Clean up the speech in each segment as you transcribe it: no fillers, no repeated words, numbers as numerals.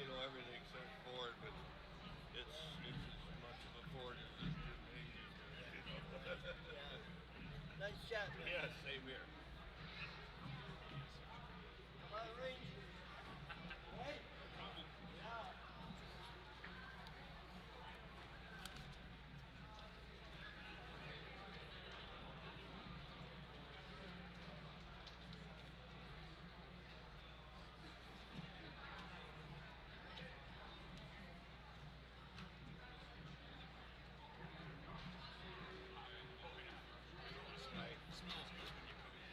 I know everything except Ford, but it's as much of a Ford as this gymnasium is, you know. Yeah. Nice chat, man. Yeah, same here. Come on, Rangers. Right? Yeah. Smells good when you come in.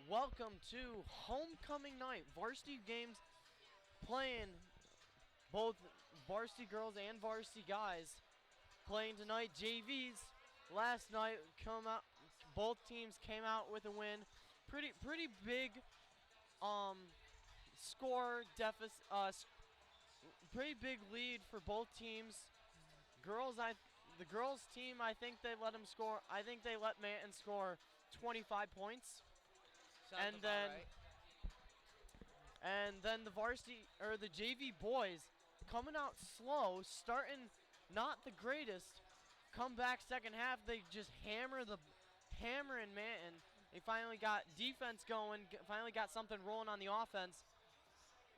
welcome to homecoming night. Varsity games playing, both varsity girls and varsity guys playing tonight. JVs last night both teams came out with a win. Pretty big score deficit. Pretty big lead for both teams. The girls team, I think they let them score. I think they let Manton score 25 points. Sounds And about then right. and then the JV boys coming out slow, starting not the greatest. Come back second half, they just hammering Manton. They finally got defense going, finally got something rolling on the offense,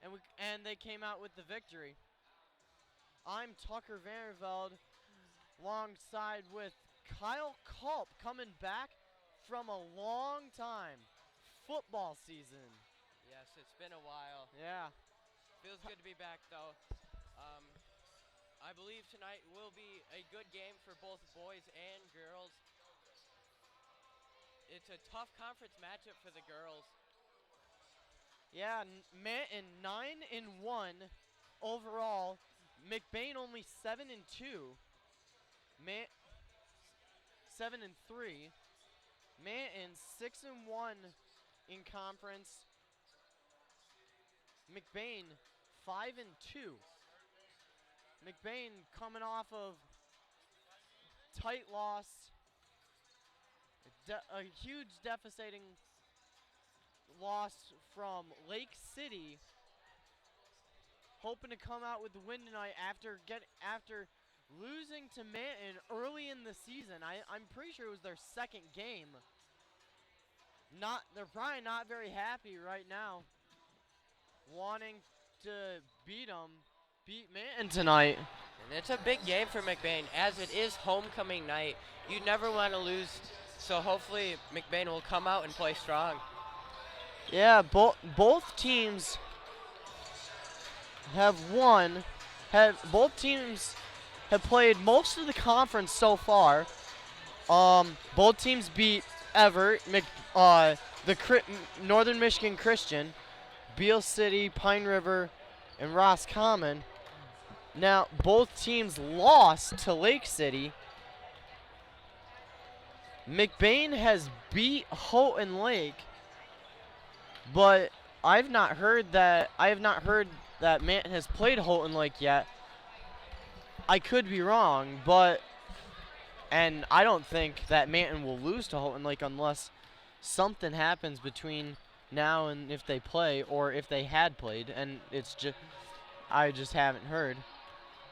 and they came out with the victory. I'm Tucker Vanderveld, alongside with Kyle Culp, coming back from a long time. Football season. Yes, it's been a while. Yeah. Feels good to be back, though. I believe tonight will be a good game for both boys and girls. It's a tough conference matchup for the girls. Yeah, Manton 9-1 overall. McBain only 7-2. 7-3. Manton 6-1 in conference. McBain 5-2. McBain coming off of tight loss, a huge devastating loss from Lake City. Hoping to come out with the win tonight after losing to Manton early in the season. I'm pretty sure it was their second game. They're probably not very happy right now, wanting to beat Manton tonight. And it's a big game for McBain, as it is homecoming night. You never want to lose, so hopefully McBain will come out and play strong. Yeah, both teams have won. Both teams have played most of the conference so far. Both teams beat Everett, Northern Michigan Christian, Beale City, Pine River, and Roscommon. Now, both teams lost to Lake City. McBain has beat Houghton Lake, but I have not heard that Manton has played Houghton Lake yet. I could be wrong, and I don't think that Manton will lose to Houghton Lake unless something happens between now and if they play, or if they had played, and I just haven't heard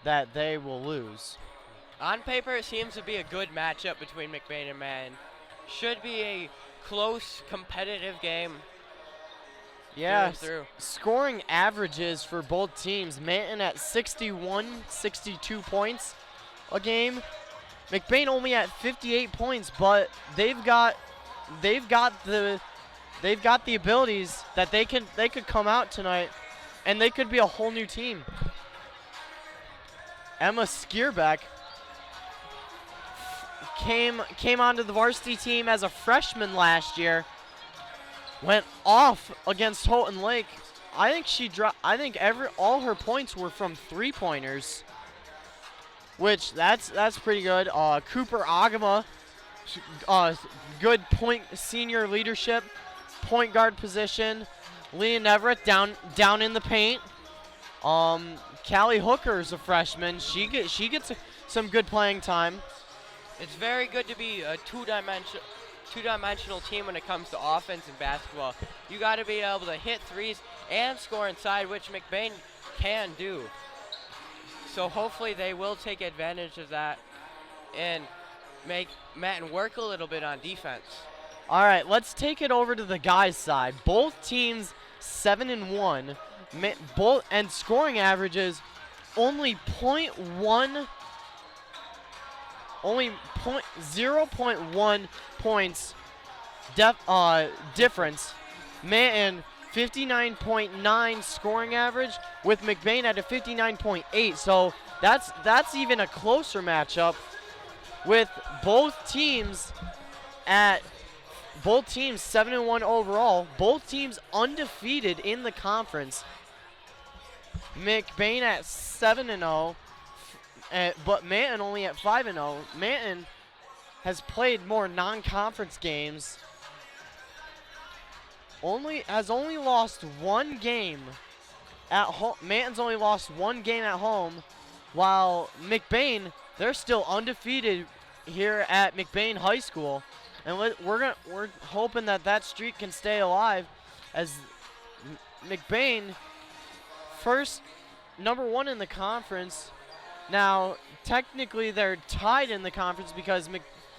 that they will lose. On paper, it seems to be a good matchup between McBain and Manton. Should be a close, competitive game. Yeah, through. Scoring averages for both teams. Manton at 62 points a game. McBain only at 58 points, but they've got the abilities that they could come out tonight, and they could be a whole new team. Emma Skierbeck came onto the varsity team as a freshman last year. Went off against Houghton Lake. I think all her points were from 3-pointers, which that's pretty good. Cooper Agama, good senior leadership, point guard position. Leah Everett down in the paint. Callie Hooker is a freshman. She gets some good playing time. It's very good to be a two-dimensional team when it comes to offense in basketball. You got to be able to hit threes and score inside, which McBain can do. So hopefully they will take advantage of that and make Manton work a little bit on defense. All right, let's take it over to the guys' side. Both teams 7-1. Both and scoring averages only 0.1 points difference. Manton 59.9 scoring average with McBain at a 59.8. So that's even a closer matchup with both teams at both teams 7-1 overall. Both teams undefeated in the conference. McBain at 7-0, but Manton only at 5-0. Manton has played more non-conference games. Has only lost one game at home. Manton's only lost one game at home, while McBain, they're still undefeated here at McBain High School, and we're hoping that streak can stay alive, as McBain first #1 in the conference. Now technically they're tied in the conference because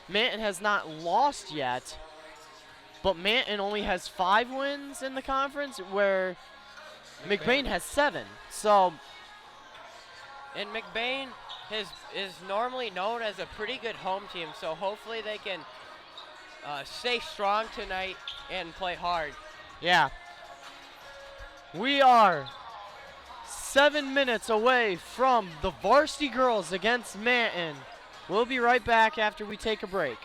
Manton has not lost yet, but Manton only has 5 wins in the conference, where McBain has 7. So, and McBain is normally known as a pretty good home team, so hopefully they can stay strong tonight and play hard. yeah. We are 7 minutes away from the Varsity girls against Manton. We'll be right back after we take a break.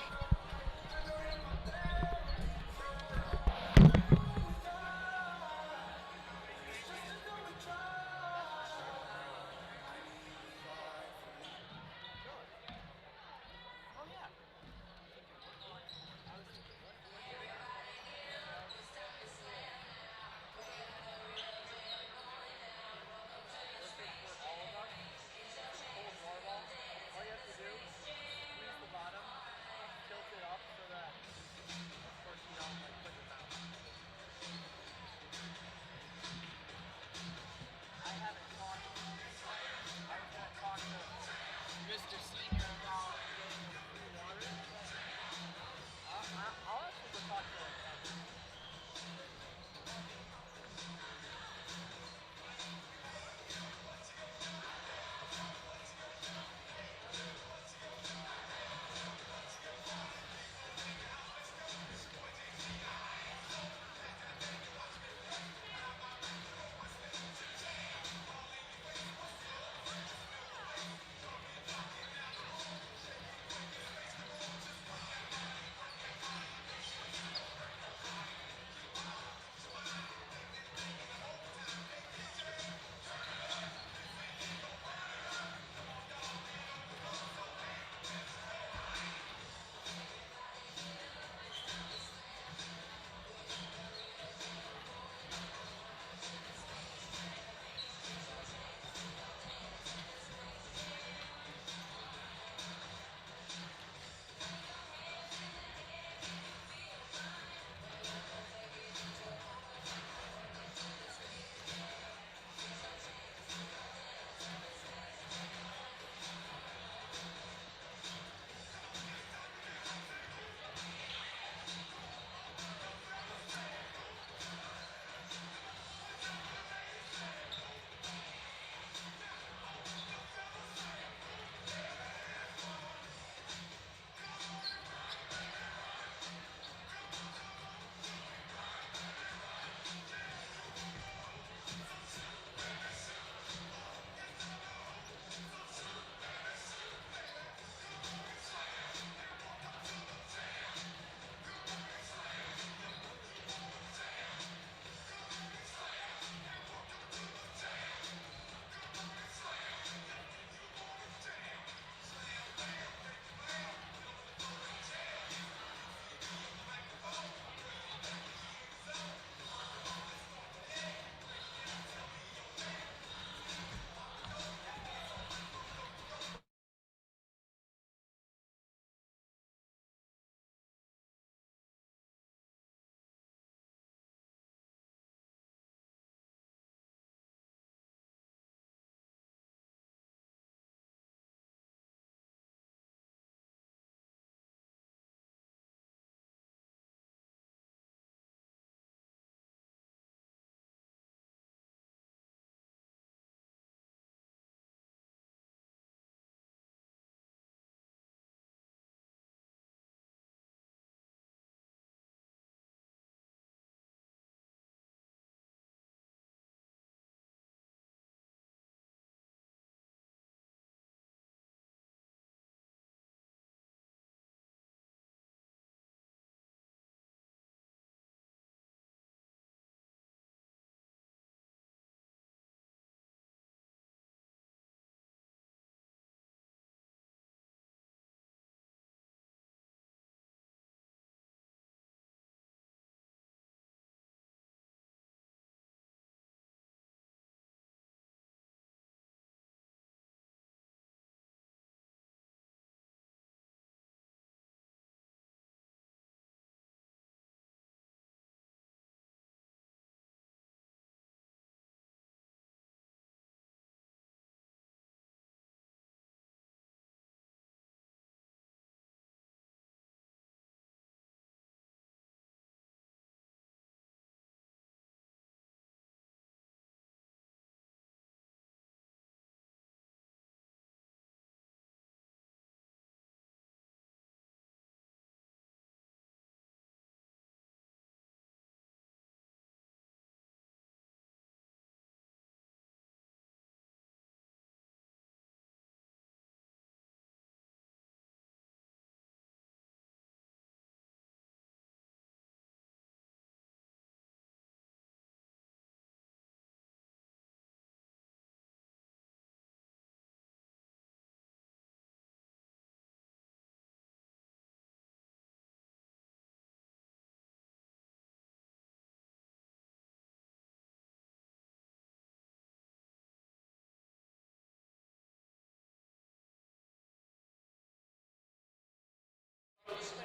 All you have to do, squeeze the bottom, tilt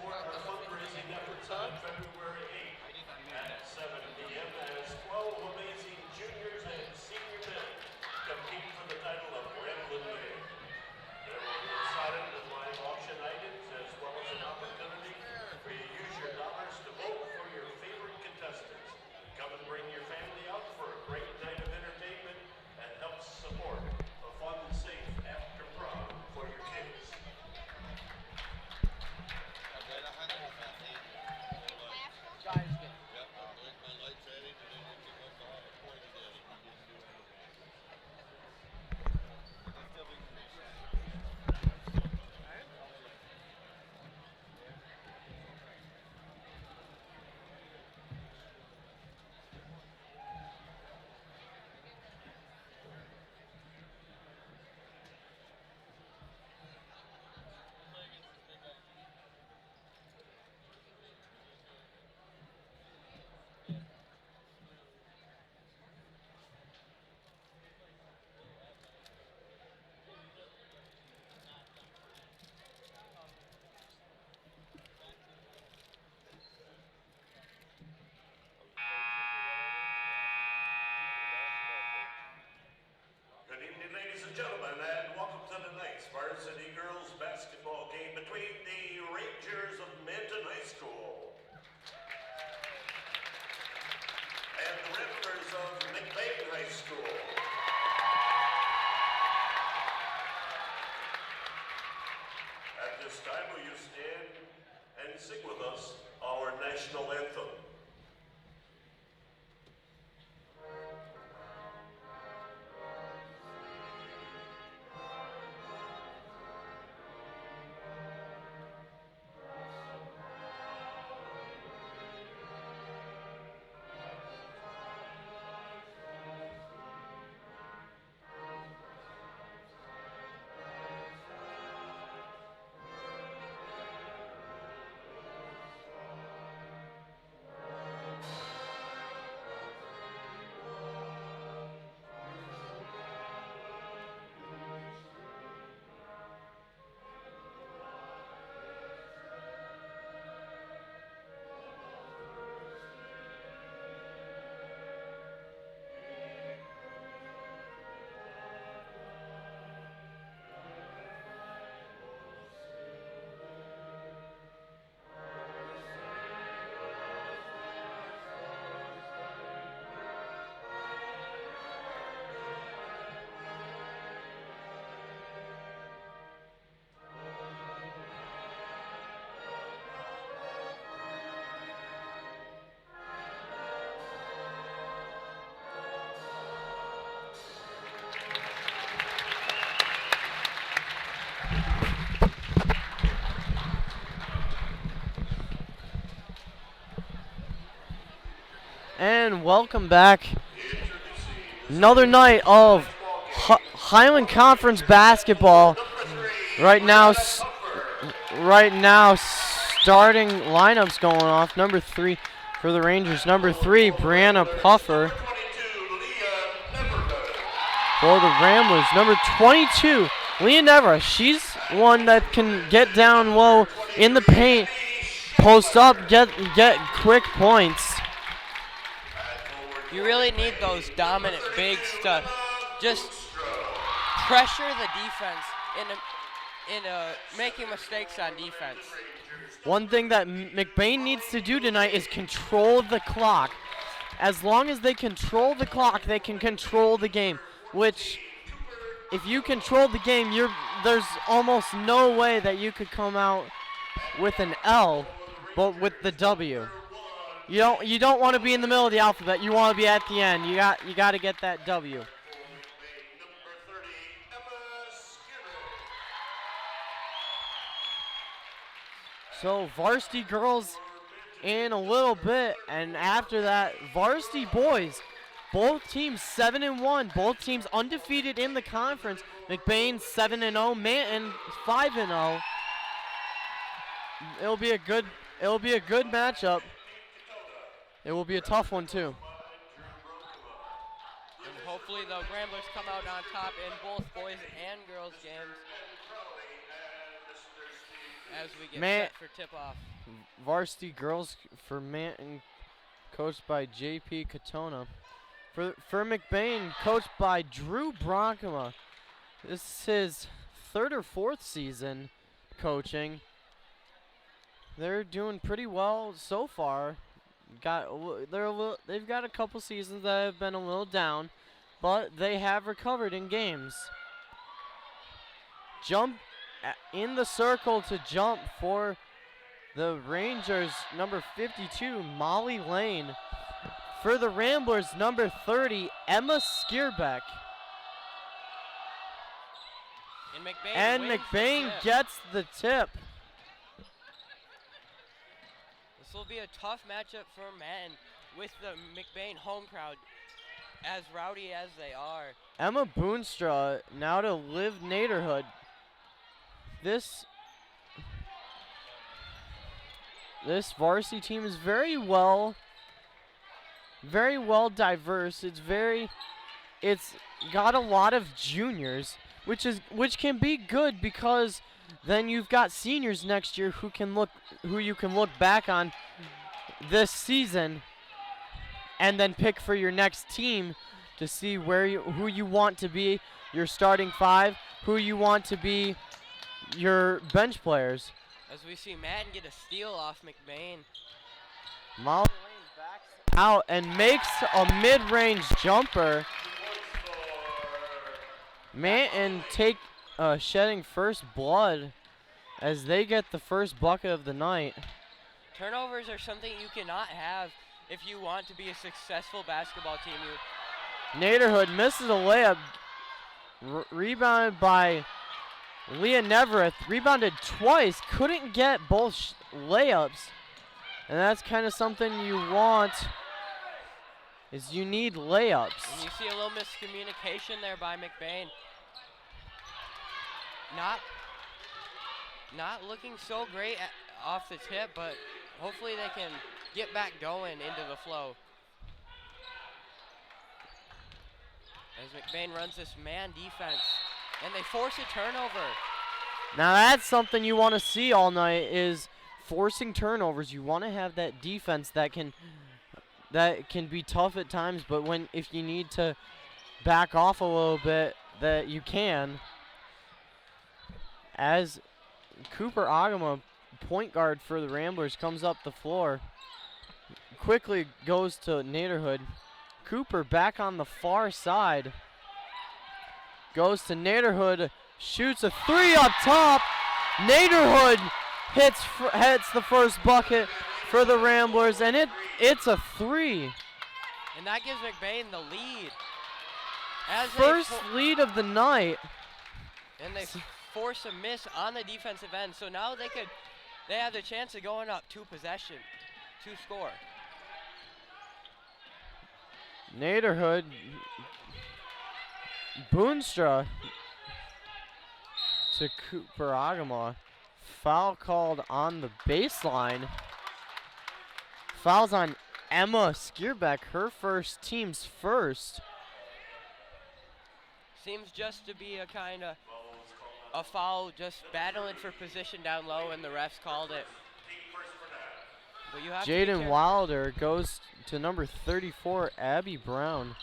support our fundraising efforts on February 8th at 7 p.m. as 12 amazing juniors and senior men compete for the title of Ramblin' Man. There will be a silent with live auction items as well as an opportunity for you to use your dollars to vote for your favorite contestants. Come and bring your family out for a great night of entertainment and help support a fun and safe after prom for your kids. Good evening, ladies and gentlemen, and welcome to tonight's Varsity Girls basketball game between the Rangers of Manton High School and the Ramblers of McBain High School. At this time, will you stand and sing with us our national anthem? And welcome back. Another night of Highland Conference basketball. Right now, starting lineups going off. Number 3 for the Rangers. Number 3, Brianna Puffer. For the Ramblers, number 22, Leah Nevera. She's one that can get down low in the paint, post up, get quick points. You really need those dominant bigs to just pressure the defense in making mistakes on defense. One thing that McBain needs to do tonight is control the clock. As long as they control the clock, they can control the game. Which, if you control the game, there's almost no way that you could come out with an L, but with the W. You don't want to be in the middle of the alphabet. You want to be at the end. You got to get that W. So Varsity girls in a little bit, and after that, Varsity boys. Both teams 7-1. Both teams undefeated in the conference. McBain 7-0. Manton 5-0. It'll be a good matchup. It will be a tough one too. And hopefully the Ramblers come out on top in both boys and girls games as we get set for tip-off. varsity girls for Manton, coached by J.P. Katona. For McBain, coached by Drew Bronkema. This is his 3rd or 4th season coaching. They're doing pretty well so far. They've got a couple seasons that have been a little down, but they have recovered in games. Jump in the circle to jump for the Rangers, number 52, Molly Lane. For the Ramblers, number 30, Emma Skierbeck. And And wins the McBain tip. gets the tip. This will be a tough matchup for Manton with the McBain home crowd, as rowdy as they are. Emma Boonstra now to Liv Naderhood. This varsity team is very well diverse. It's got a lot of juniors, which can be good because then you've got seniors next year who you can look back on this season and then pick for your next team to see who you want to be your starting 5, who you want to be your bench players. As we see Manton get a steal off McBain. Molly Lane backs out and makes a mid-range jumper. Manton shedding first blood as they get the first bucket of the night. Turnovers are something you cannot have if you want to be a successful basketball team. Naderhood misses a layup. Rebounded by Leah Nevereth. Rebounded twice. Couldn't get both layups. And that's kind of something you want, is you need layups. And you see a little miscommunication there by McBain. Not looking so great off the tip, but hopefully they can get back going into the flow. As McBain runs this man defense, and they force a turnover. Now that's something you want to see all night, is forcing turnovers. You want to have that defense that can be tough at times, but if you need to back off a little bit, that you can. As Cooper Agama, point guard for the Ramblers, comes up the floor, quickly goes to Naderhood. Cooper back on the far side, goes to Naderhood, shoots a 3 up top. Naderhood hits the first bucket for the Ramblers, and it's a 3. And that gives McBain the lead. As First lead of the night. And they force a miss on the defensive end, so now they have the chance of going up 2 score. Naderhood, Boonstra to Cooper Agama. Foul called on the baseline. Fouls on Emma Skierbeck, her team's first. Seems just to be a foul, just battling for position down low, and the refs called it. But you have to be Jaden careful. Wilder goes to number 34, Abby Brown.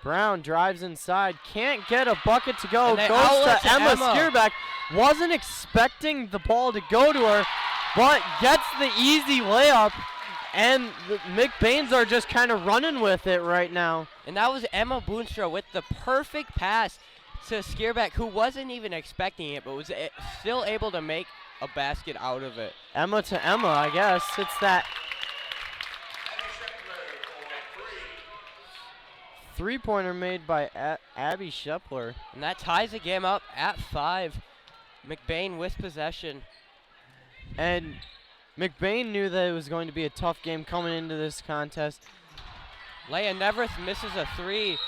Brown drives inside, can't get a bucket to go, And they goes outlet to to Emma Emma. Skierbeck. Wasn't expecting the ball to go to her, but gets the easy layup, and the McBains are just kind of running with it right now. And that was Emma Boonstra with the perfect pass to Skierbeck, who wasn't even expecting it, but was still able to make a basket out of it. Emma to Emma, I guess. It's that three-pointer made by Abby Shepler. And that ties the game up at 5. McBain with possession. And McBain knew that it was going to be a tough game coming into this contest. Leah Neverth misses a 3.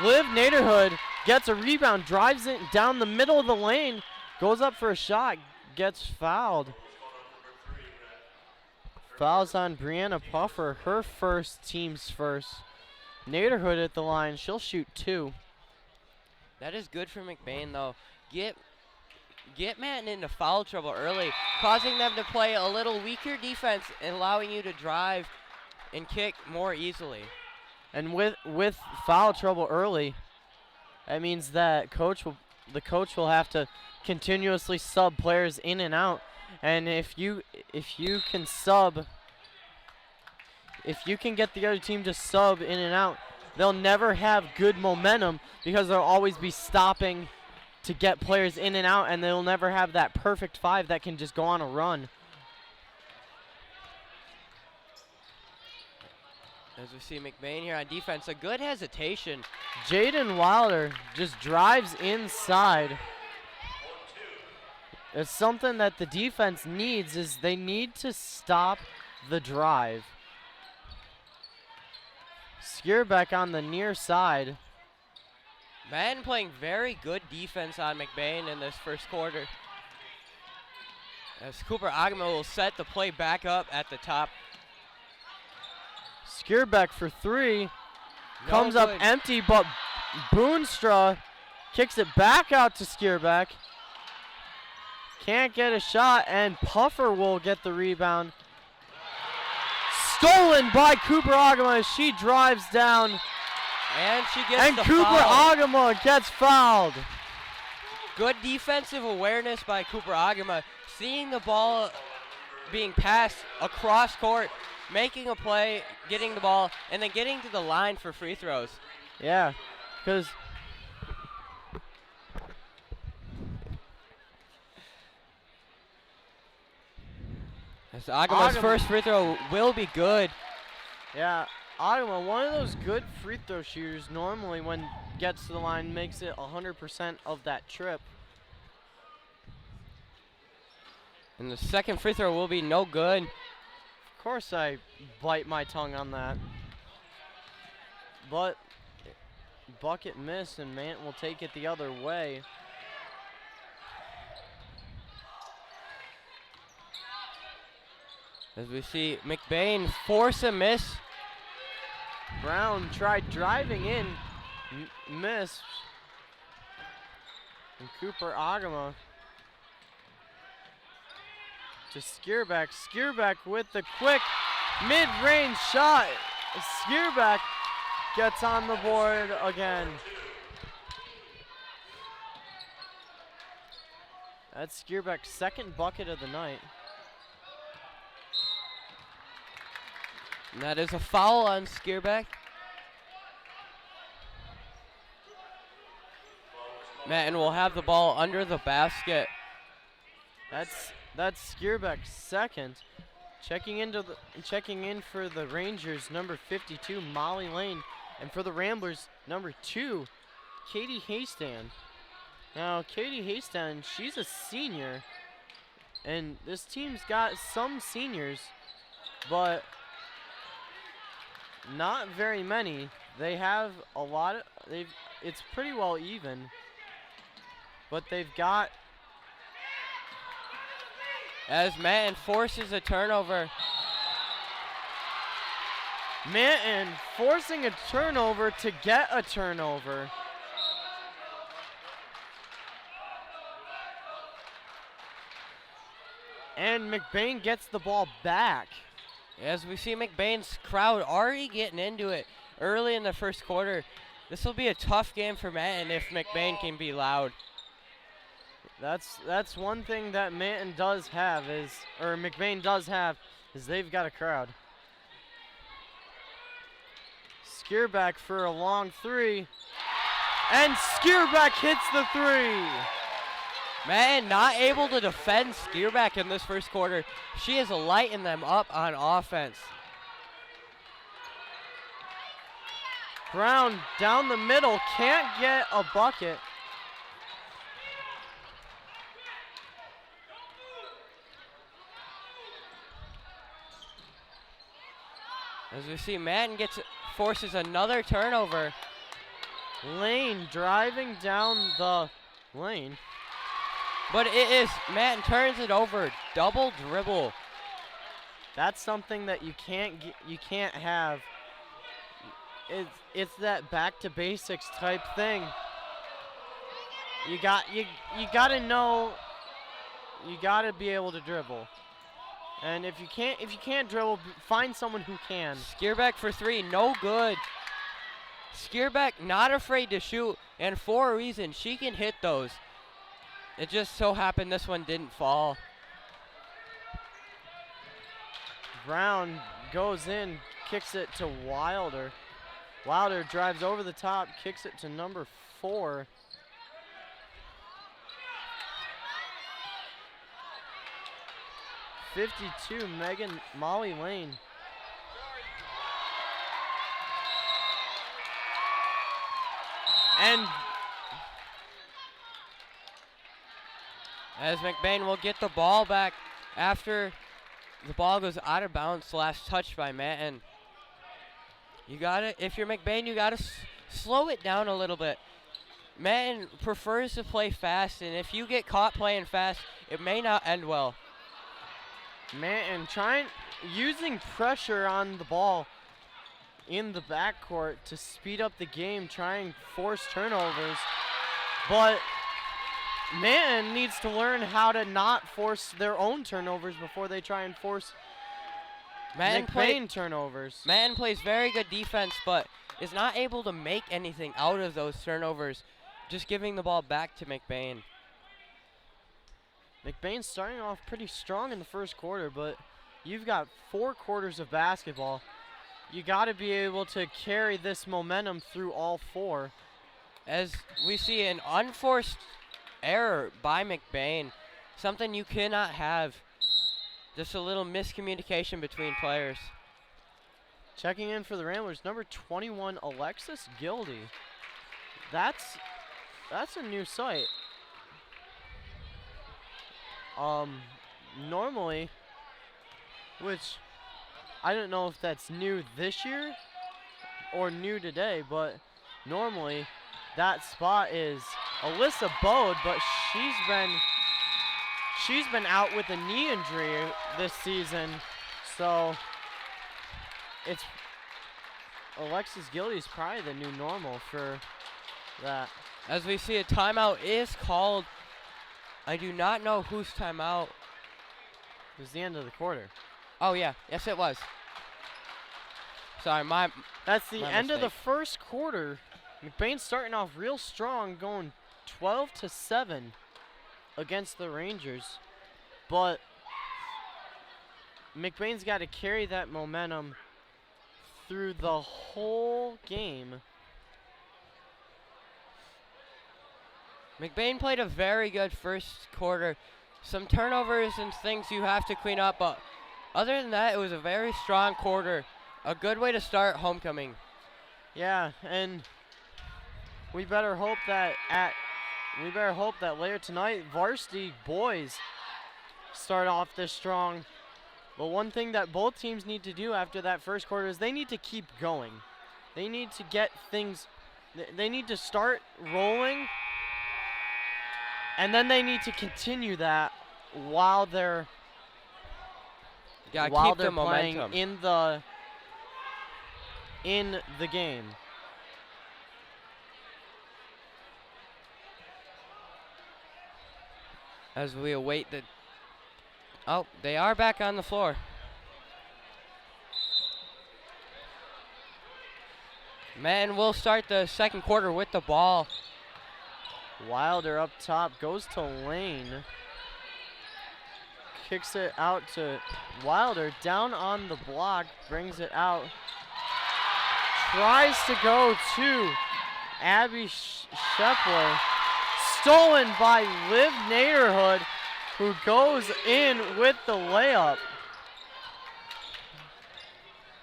Liv Naderhood gets a rebound, drives it down the middle of the lane, goes up for a shot, gets fouled. Fouls on Brianna Puffer, her team's first. Naderhood at the line, she'll shoot 2. That is good for McBain, though. get Manton into foul trouble early, causing them to play a little weaker defense and allowing you to drive and kick more easily. And with foul trouble early, that means that the coach will have to continuously sub players in and out. And if you can get the other team to sub in and out, they'll never have good momentum because they'll always be stopping to get players in and out, and they'll never have that perfect five that can just go on a run. As we see McBain here on defense, a good hesitation. Jaden Wilder just drives inside. It's something that the defense needs, is they need to stop the drive. Skierbeck on the near side. Manton playing very good defense on McBain in this first quarter. As Cooper Agama will set the play back up at the top. Skierbeck for three. No Comes up good. empty, but Boonstra kicks it back out to Skierbeck. Can't get a shot, and Puffer will get the rebound. Stolen by Cooper Agama as she drives down. And she gets And the Cooper foul. Agama gets fouled. Good defensive awareness by Cooper Agama, seeing the ball being passed across court, making a play, getting the ball, and then getting to the line for free throws. Yeah, because As Agama's Agama- first free throw will be good. yeah, Agama, one of those good free throw shooters, normally when gets to the line makes it 100% of that trip. And the second free throw will be no good. Of course I bite my tongue on that. But bucket miss, and Manton will take it the other way. As we see McBain force a miss. Brown tried driving in, missed. And Cooper Agama to Skierbeck. Skierbeck with the quick mid-range shot. Skierbeck gets on the board again. That's Skierbeck's second bucket of the night. And that is a foul on Skierbeck. Manton will have the ball under the basket. That's Skierbeck's second. Checking in for the Rangers, number 52, Molly Lane, and for the Ramblers, number 2, Katie Haystan. Now, Katie Haystan, she's a senior, and this team's got some seniors, but not very many. They have a lot of it's pretty well even, but they've got, As Manton forces a turnover. Manton forcing a turnover to get a turnover. And McBain gets the ball back. As we see McBain's crowd already getting into it early in the first quarter. This will be a tough game for Manton if McBain can be loud. That's one thing that Manton does have or McBain does have, is they've got a crowd. Skierbeck for a long three. And Skierbeck hits the three. Manton not able to defend Skierbeck in this first quarter. She is lighting them up on offense. Brown down the middle, can't get a bucket. As we see Manton forces another turnover. Lane driving down the lane. But it is, Manton turns it over, double dribble. That's something that you can't have. It's that back to basics type thing. You got to know you gotta be able to dribble. And if you can't dribble, find someone who can. Skierbeck for three, no good. Skierbeck not afraid to shoot, and for a reason, she can hit those. It just so happened this one didn't fall. Brown goes in, kicks it to Wilder. Wilder drives over the top, kicks it to number 4. '52, Molly Lane. And as McBain will get the ball back after the ball goes out of bounds, last touch by Manton. You gotta, if you're McBain, you gotta slow it down a little bit. Manton prefers to play fast, and if you get caught playing fast, it may not end well. Manton using pressure on the ball in the backcourt to speed up the game, trying force turnovers. But Manton needs to learn how to not force their own turnovers before they try and force McBain turnovers. Manton plays very good defense, but is not able to make anything out of those turnovers, just giving the ball back to McBain. McBain's starting off pretty strong in the first quarter, but you've got 4 quarters of basketball. You got to be able to carry this momentum through all 4. As we see an unforced error by McBain, something you cannot have. Just a little miscommunication between players. Checking in for the Ramblers, number 21, Alexis Gildy. That's a new sight. Normally, which I don't know if that's new this year or new today, but normally that spot is Alyssa Bode, but she's been out with a knee injury this season, so it's Alexis Gildy is probably the new normal for that. As we see, a timeout is called. I do not know whose timeout. It was the end of the quarter. Oh yeah, yes it was. Sorry, that's the end mistake. of the first quarter. McBain's starting off real strong, going 12-7 against the Rangers, but McBain's got to carry that momentum through the whole game. McBain played a very good first quarter. Some turnovers and things you have to clean up, but other than that, it was a very strong quarter. A good way to start homecoming. Yeah, and we better hope that later tonight, Varsity boys start off this strong. But one thing that both teams need to do after that first quarter is they need to keep going. They need to get things, they need to start rolling, and then they need to continue that while they're keep the playing momentum in the game. As we await the... Oh, they are back on the floor. Man, we'll start the second quarter with the ball. Wilder up top, goes to Lane. Kicks it out to Wilder, down on the block, brings it out. Tries to go to Abby Shepler. Stolen by Liv Naderhood, who goes in with the layup.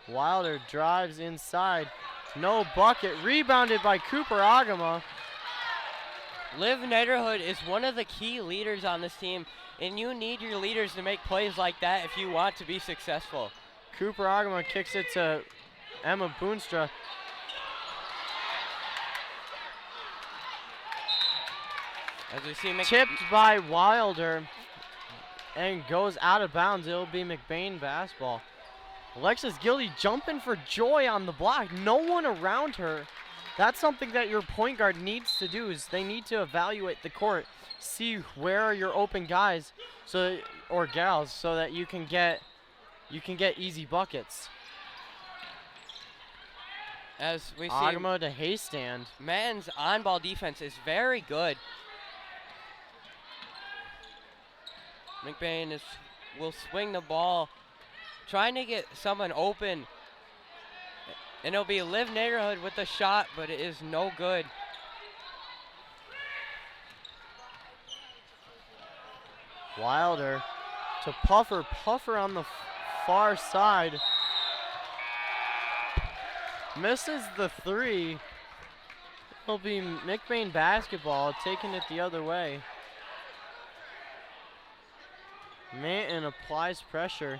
Wilder drives inside. No bucket. Rebounded by Cooper Agama. Liv Naderhood is one of the key leaders on this team, and you need your leaders to make plays like that if you want to be successful. Cooper Agama kicks it to Emma Boonstra. As we see tipped by Wilder and goes out of bounds. It'll be McBain basketball. Alexis Gildy jumping for joy on the block. No one around her. that's something that your point guard needs to do. Is they need to evaluate the court, see where are your open guys, or gals, so that you can get easy buckets. As we see, Agama to Haystand. Manton's on-ball defense is very good. McBain will swing the ball, trying to get someone open. And it'll be Live Neighborhood with the shot, but it is no good. Wilder to Puffer. Puffer on the far side. Misses the three. It'll be McBain basketball, taking it the other way. Manton applies pressure.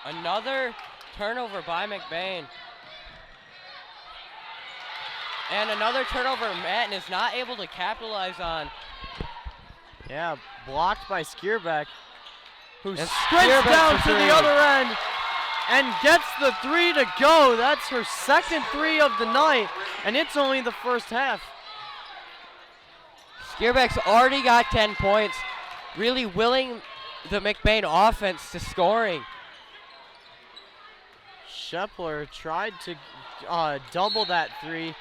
Another turnover by McBain. And another turnover Manton is not able to capitalize on. Yeah, blocked by Skierbeck, who And sprints Skierbeck down for to the three. other end and gets the three to go. That's her second three of the night, and it's only the first half. Skierbeck's already got 10 points, really willing the McBain offense to scoring. Shepler tried to double that three.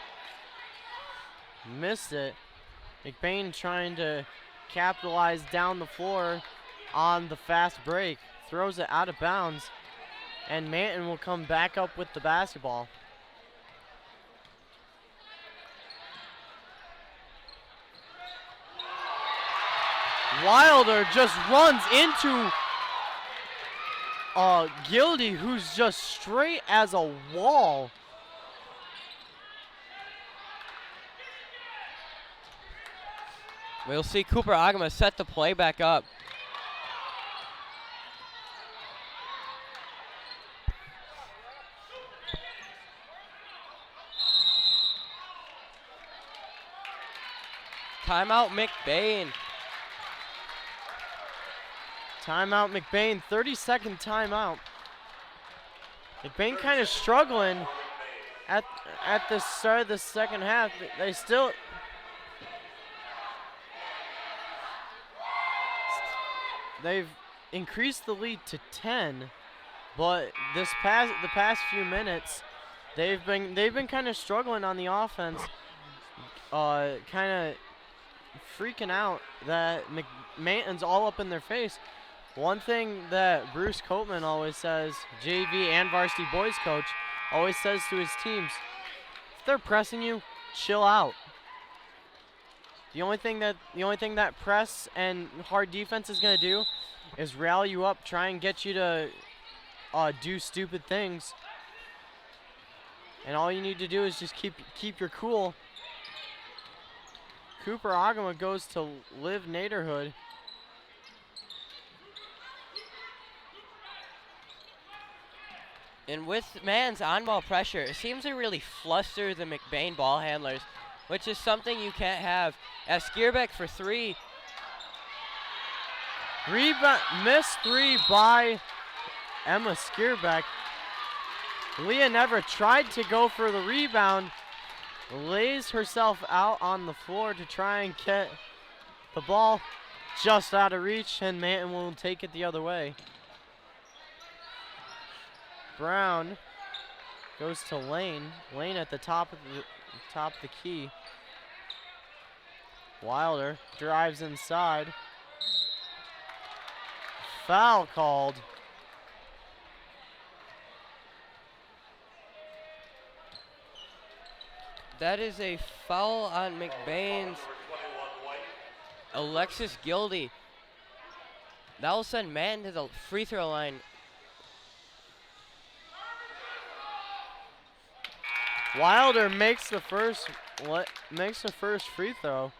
Missed it. McBain trying to capitalize down the floor on the fast break. Throws it out of bounds. And Manton will come back up with the basketball. Wilder just runs into Gildy, who's just straight as a wall. We'll see Cooper Agama set the play back up. Timeout McBain. Timeout McBain, 30-second timeout. McBain kind of struggling at the start of the second half. They've increased the lead to 10, but the past few minutes, they've been kind of struggling on the offense, kind of freaking out that Manton's all up in their face. One thing that Bruce Copeman always says, JV and varsity boys coach, always says to his teams, if they're pressing you, chill out. The only thing that press and hard defense is gonna do is rally you up, try and get you to do stupid things. And all you need to do is just keep your cool. Cooper Agama goes to Liv Naderhood. And with Man's on-ball pressure, it seems to really fluster the McBain ball handlers, which is something you can't have. As Skierbeck for three. Missed three by Emma Skierbeck. Leah never tried to go for the rebound. Lays herself out on the floor to try and get the ball just out of reach, and Manton will take it the other way. Brown goes to Lane. Lane at the top of the key. Wilder drives inside. Foul called. That is a foul on McBain's Alexis Gildy. That will send Manton to the free throw line. Wilder makes the first free throw.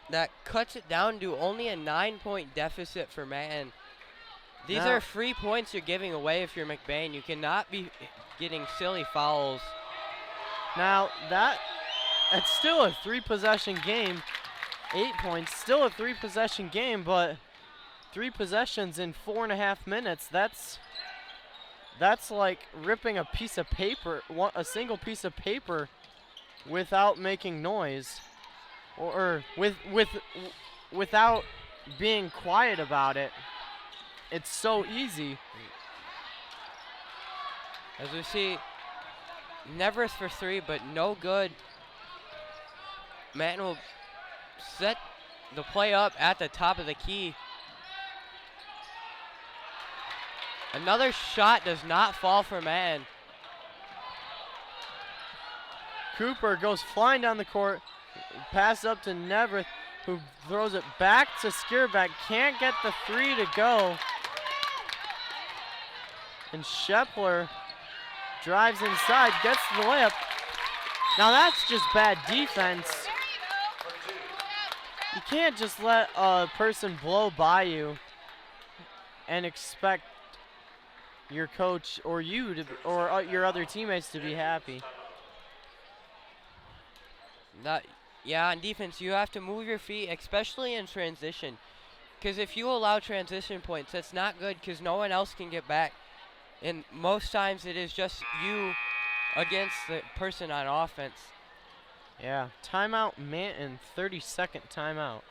That cuts it down to only a 9-point deficit for Manton. These Now- are free points you're giving away if you're McBain. You cannot be getting silly fouls. Now that's still a 3-possession game. 8 points, still a 3-possession game, but 3 possessions in 4.5 minutes. That's That's like ripping a piece of paper, a single piece of paper, without making noise, or without being quiet about it. It's so easy. As we see, Neverth for 3, but no good. Manton will set the play up at the top of the key. Another shot does not fall for Manton. Cooper goes flying down the court, pass up to Neverth, who throws it back to Skierbeck. Can't get the 3 to go. And Shepler drives inside, gets the layup. Now that's just bad defense. You can't just let a person blow by you and expect your coach or you to, or your other teammates to be happy. Yeah, on defense, you have to move your feet, especially in transition. Because if you allow transition points, that's not good because no one else can get back. And most times it is just you against the person on offense. Yeah, timeout Manton, 30-second timeout.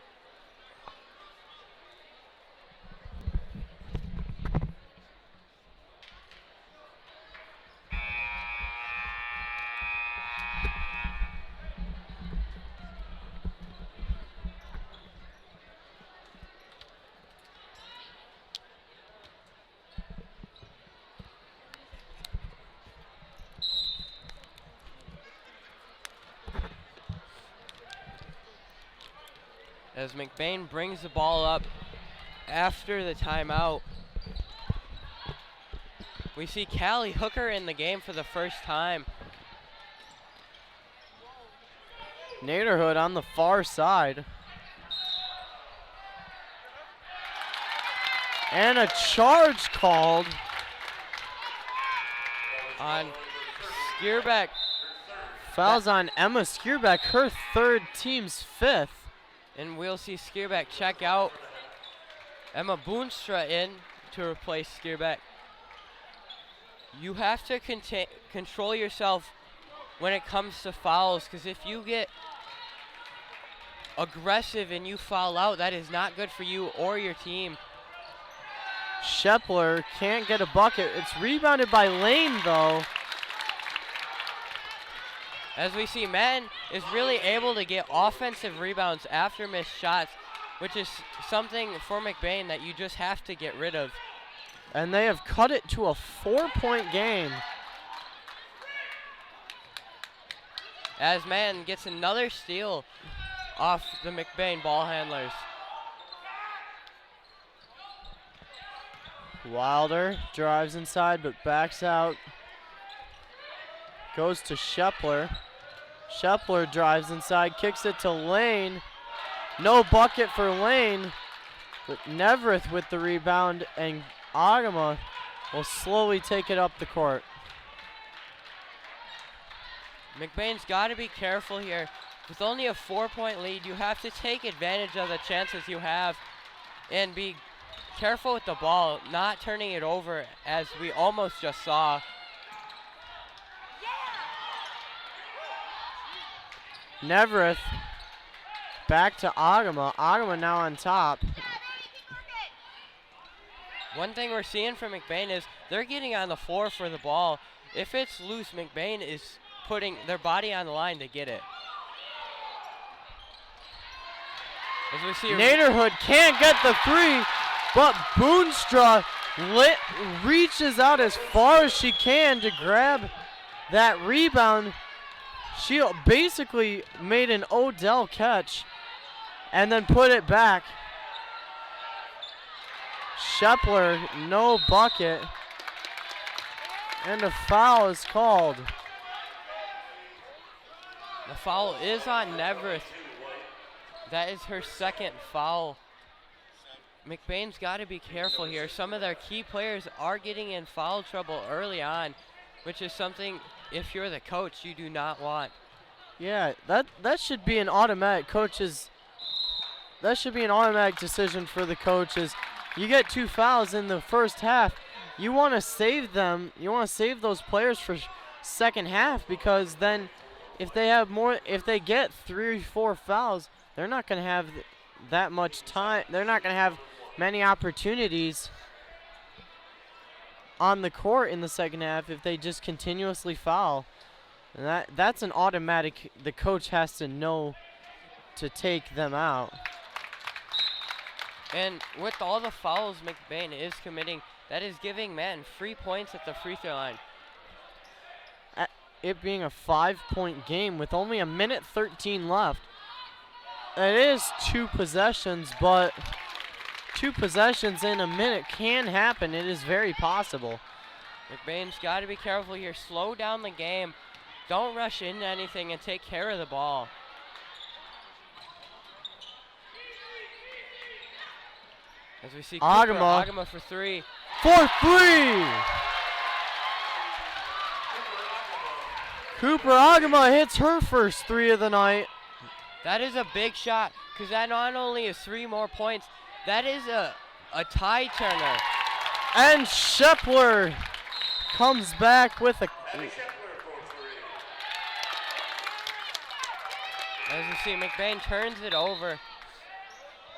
As McBain brings the ball up after the timeout. We see Callie Hooker in the game for the first time. Naderhood on the far side. And a charge called On Skierbeck. Fouls on Emma Skierbeck, her third, team's fifth. And we'll see Skierbeck check out. Emma Boonstra in to replace Skierbeck. You have to control yourself when it comes to fouls, because if you get aggressive and you foul out, that is not good for you or your team. Shepler can't get a bucket. It's rebounded by Lane, though. As we see, Manton is really able to get offensive rebounds after missed shots, which is something for McBain that you just have to get rid of. And they have cut it to a 4-point game. As Manton gets another steal off the McBain ball handlers. Wilder drives inside but backs out. Goes to Shepler. Shepler drives inside, kicks it to Lane. No bucket for Lane. But Neverth with the rebound, and Agama will slowly take it up the court. McBain's got to be careful here. With only a 4-point lead, you have to take advantage of the chances you have and be careful with the ball, not turning it over as we almost just saw. Neverth back to Agama. Agama now on top. One thing we're seeing from McBain is they're getting on the floor for the ball. If it's loose, McBain is putting their body on the line to get it. As we see, Naderhood can't get the 3, but Boonstra reaches out as far as she can to grab that rebound. She basically made an Odell catch and then put it back. Shepler, no bucket. And a foul is called. the foul is on Neverth. That is her second foul. McBain's got to be careful here. Some of their key players are getting in foul trouble early on, which is something, if you're the coach, you do not want. Yeah, that should be an automatic that should be an automatic decision for the coaches. You get 2 fouls in the first half, you want to save them. You want to save those players for second half, because then if they get 3 or 4 fouls, they're not going to have that much time. They're not going to have many opportunities on the court in the second half if they just continuously foul. And that's an automatic. The coach has to know to take them out. And with all the fouls McBain is committing, that is giving Manton free points at the free throw line. It being a 5-point game with only 1:13 left. It is 2 possessions, but 2 possessions in a minute can happen. It is very possible. McBain's got to be careful here. Slow down the game. Don't rush into anything and take care of the ball. As we see Agama for 3. For 3! Cooper Agama hits her first 3 of the night. That is a big shot, because that not only is 3 more points, that is a tie turner. And Shepler comes back with a... As you see, McBain turns it over.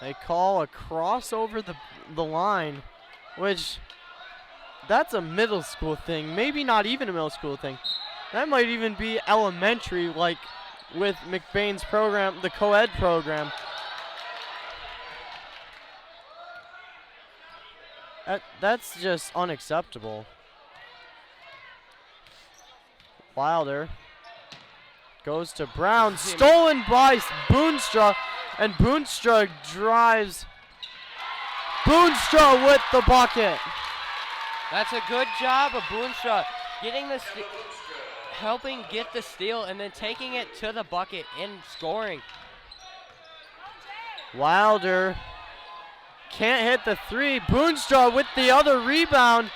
They call a cross over the line, which that's a middle school thing. Maybe not even a middle school thing. That might even be elementary, like with McBain's program, the co-ed program. That's just unacceptable. Wilder goes to Brown, stolen by Boonstra, and Boonstra drives. Boonstra with the bucket. That's a good job of Boonstra getting the helping get the steal and then taking it to the bucket and scoring. Wilder can't hit the 3. Boonstra with the other rebound.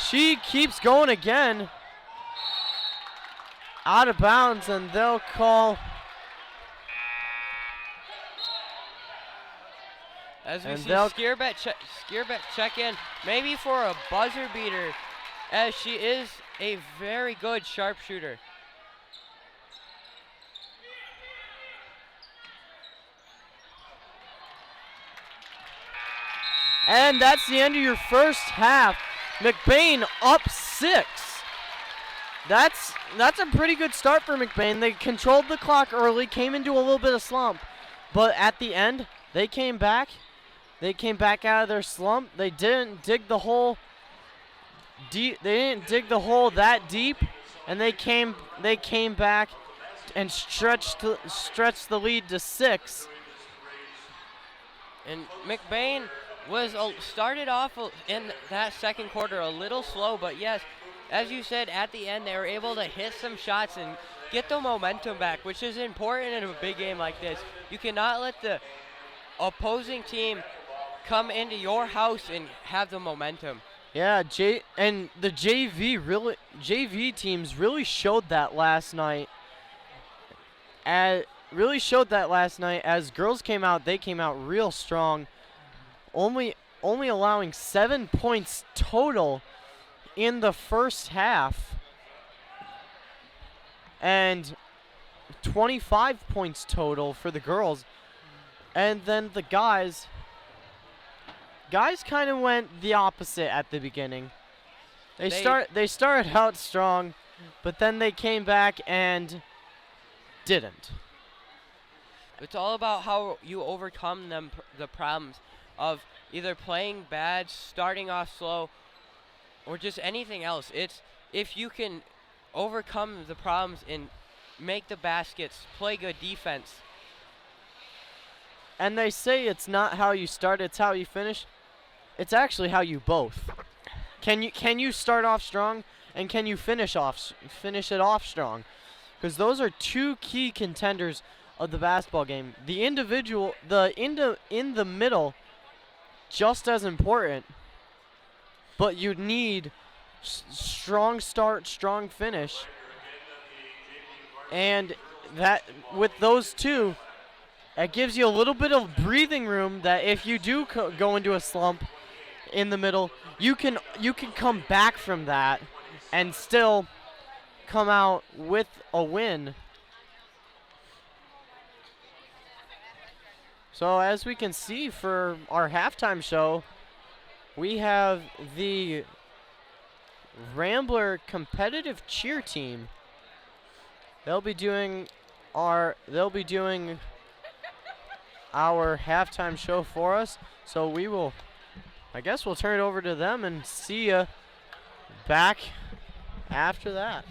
She keeps going again. Out of bounds, and they'll call. As we see Skierbet check in, maybe for a buzzer beater, as she is a very good sharpshooter. And that's the end of your first half. McBain up 6. That's a pretty good start for McBain. They controlled the clock early, came into a little bit of slump, but at the end they came back. They came back out of their slump. They didn't dig the hole deep. They didn't dig the hole that deep, and they came back and stretched the lead to 6. And McBain was started off in that second quarter a little slow, but yes, as you said, at the end they were able to hit some shots and get the momentum back, which is important in a big game like this. You cannot let the opposing team come into your house and have the momentum. Yeah, and the JV teams really showed that last night. As girls came out, they came out real strong. Only allowing 7 points total in the first half, and 25 points total for the girls. And then the guys kind of went the opposite at the beginning. They started out strong, but then they came back and didn't. It's all about how you overcome the problems of either playing bad, starting off slow, or just anything else. It's if you can overcome the problems and make the baskets, play good defense. And they say it's not how you start, it's how you finish. It's actually how you both. Can you start off strong, and can you finish it off strong? Because those are 2 key contenders of the basketball game. The individual, in the middle, just as important. But you need strong start, strong finish. And that with those 2, it gives you a little bit of breathing room that if you do go into a slump, in the middle, you can come back from that and still come out with a win. So as we can see for our halftime show, we have the Rambler competitive cheer team. They'll be doing our halftime show for us. So I guess we'll turn it over to them and see you back after that.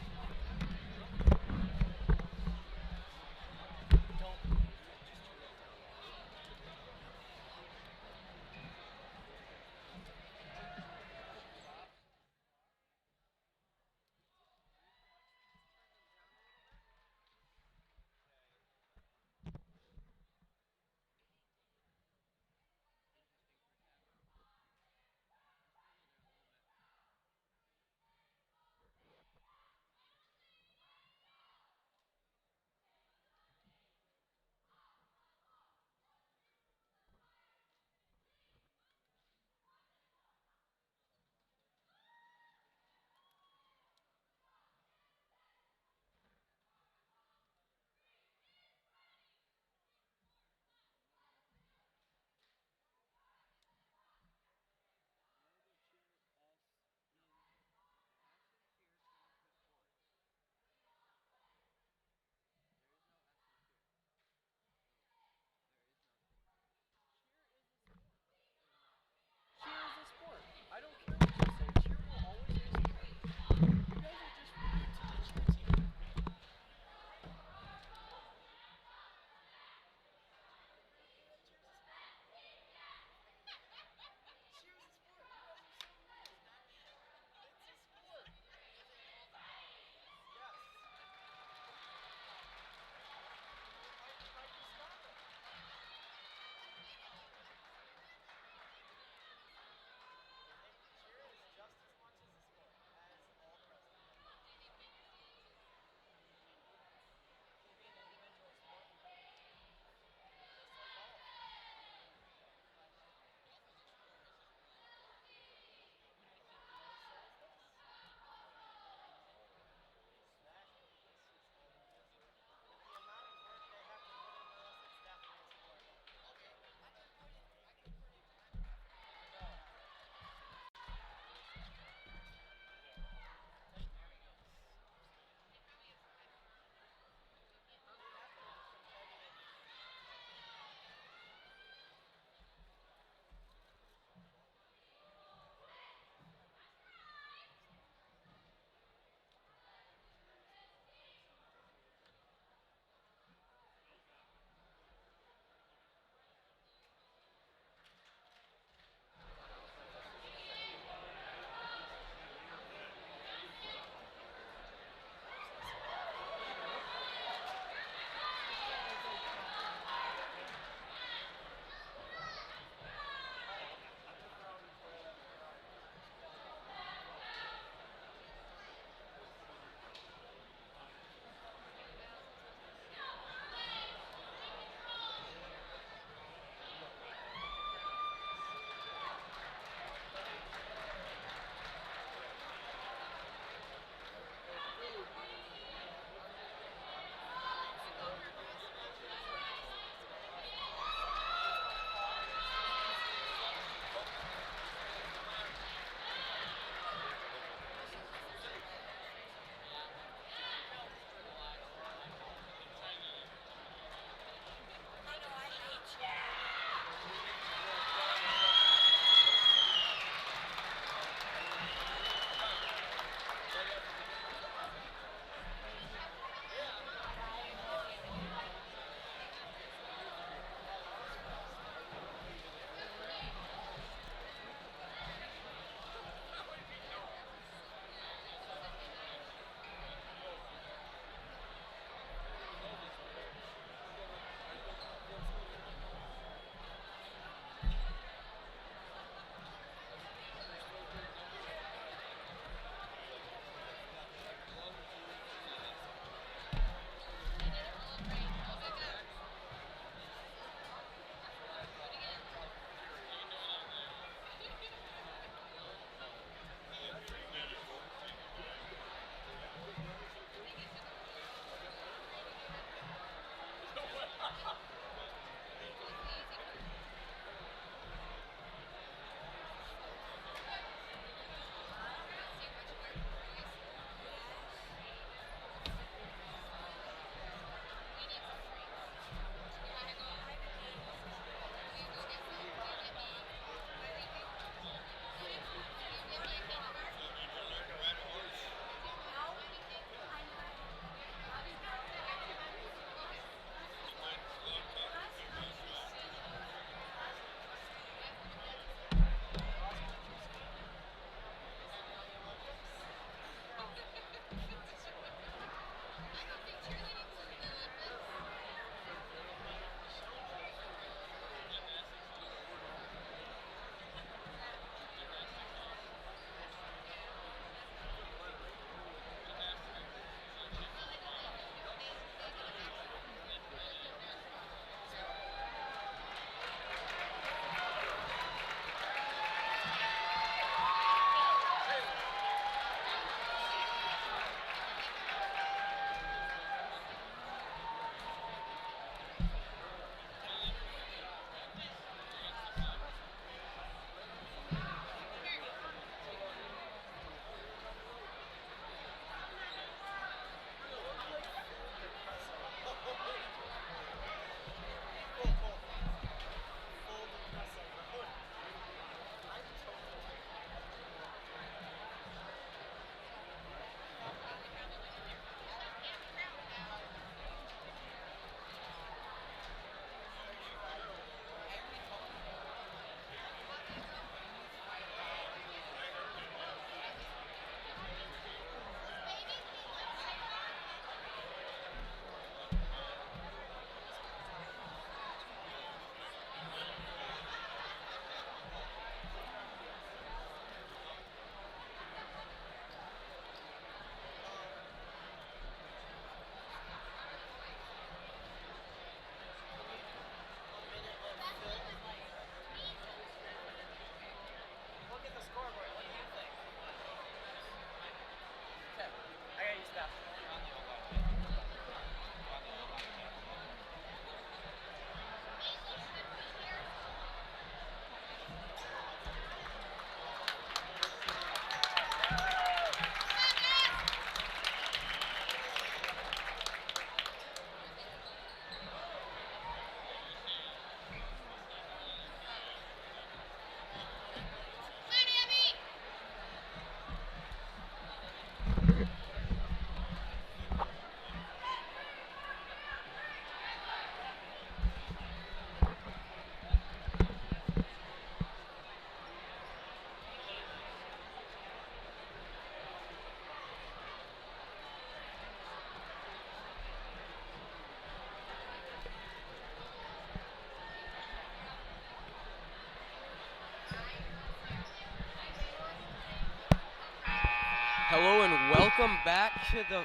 Hello and welcome back to the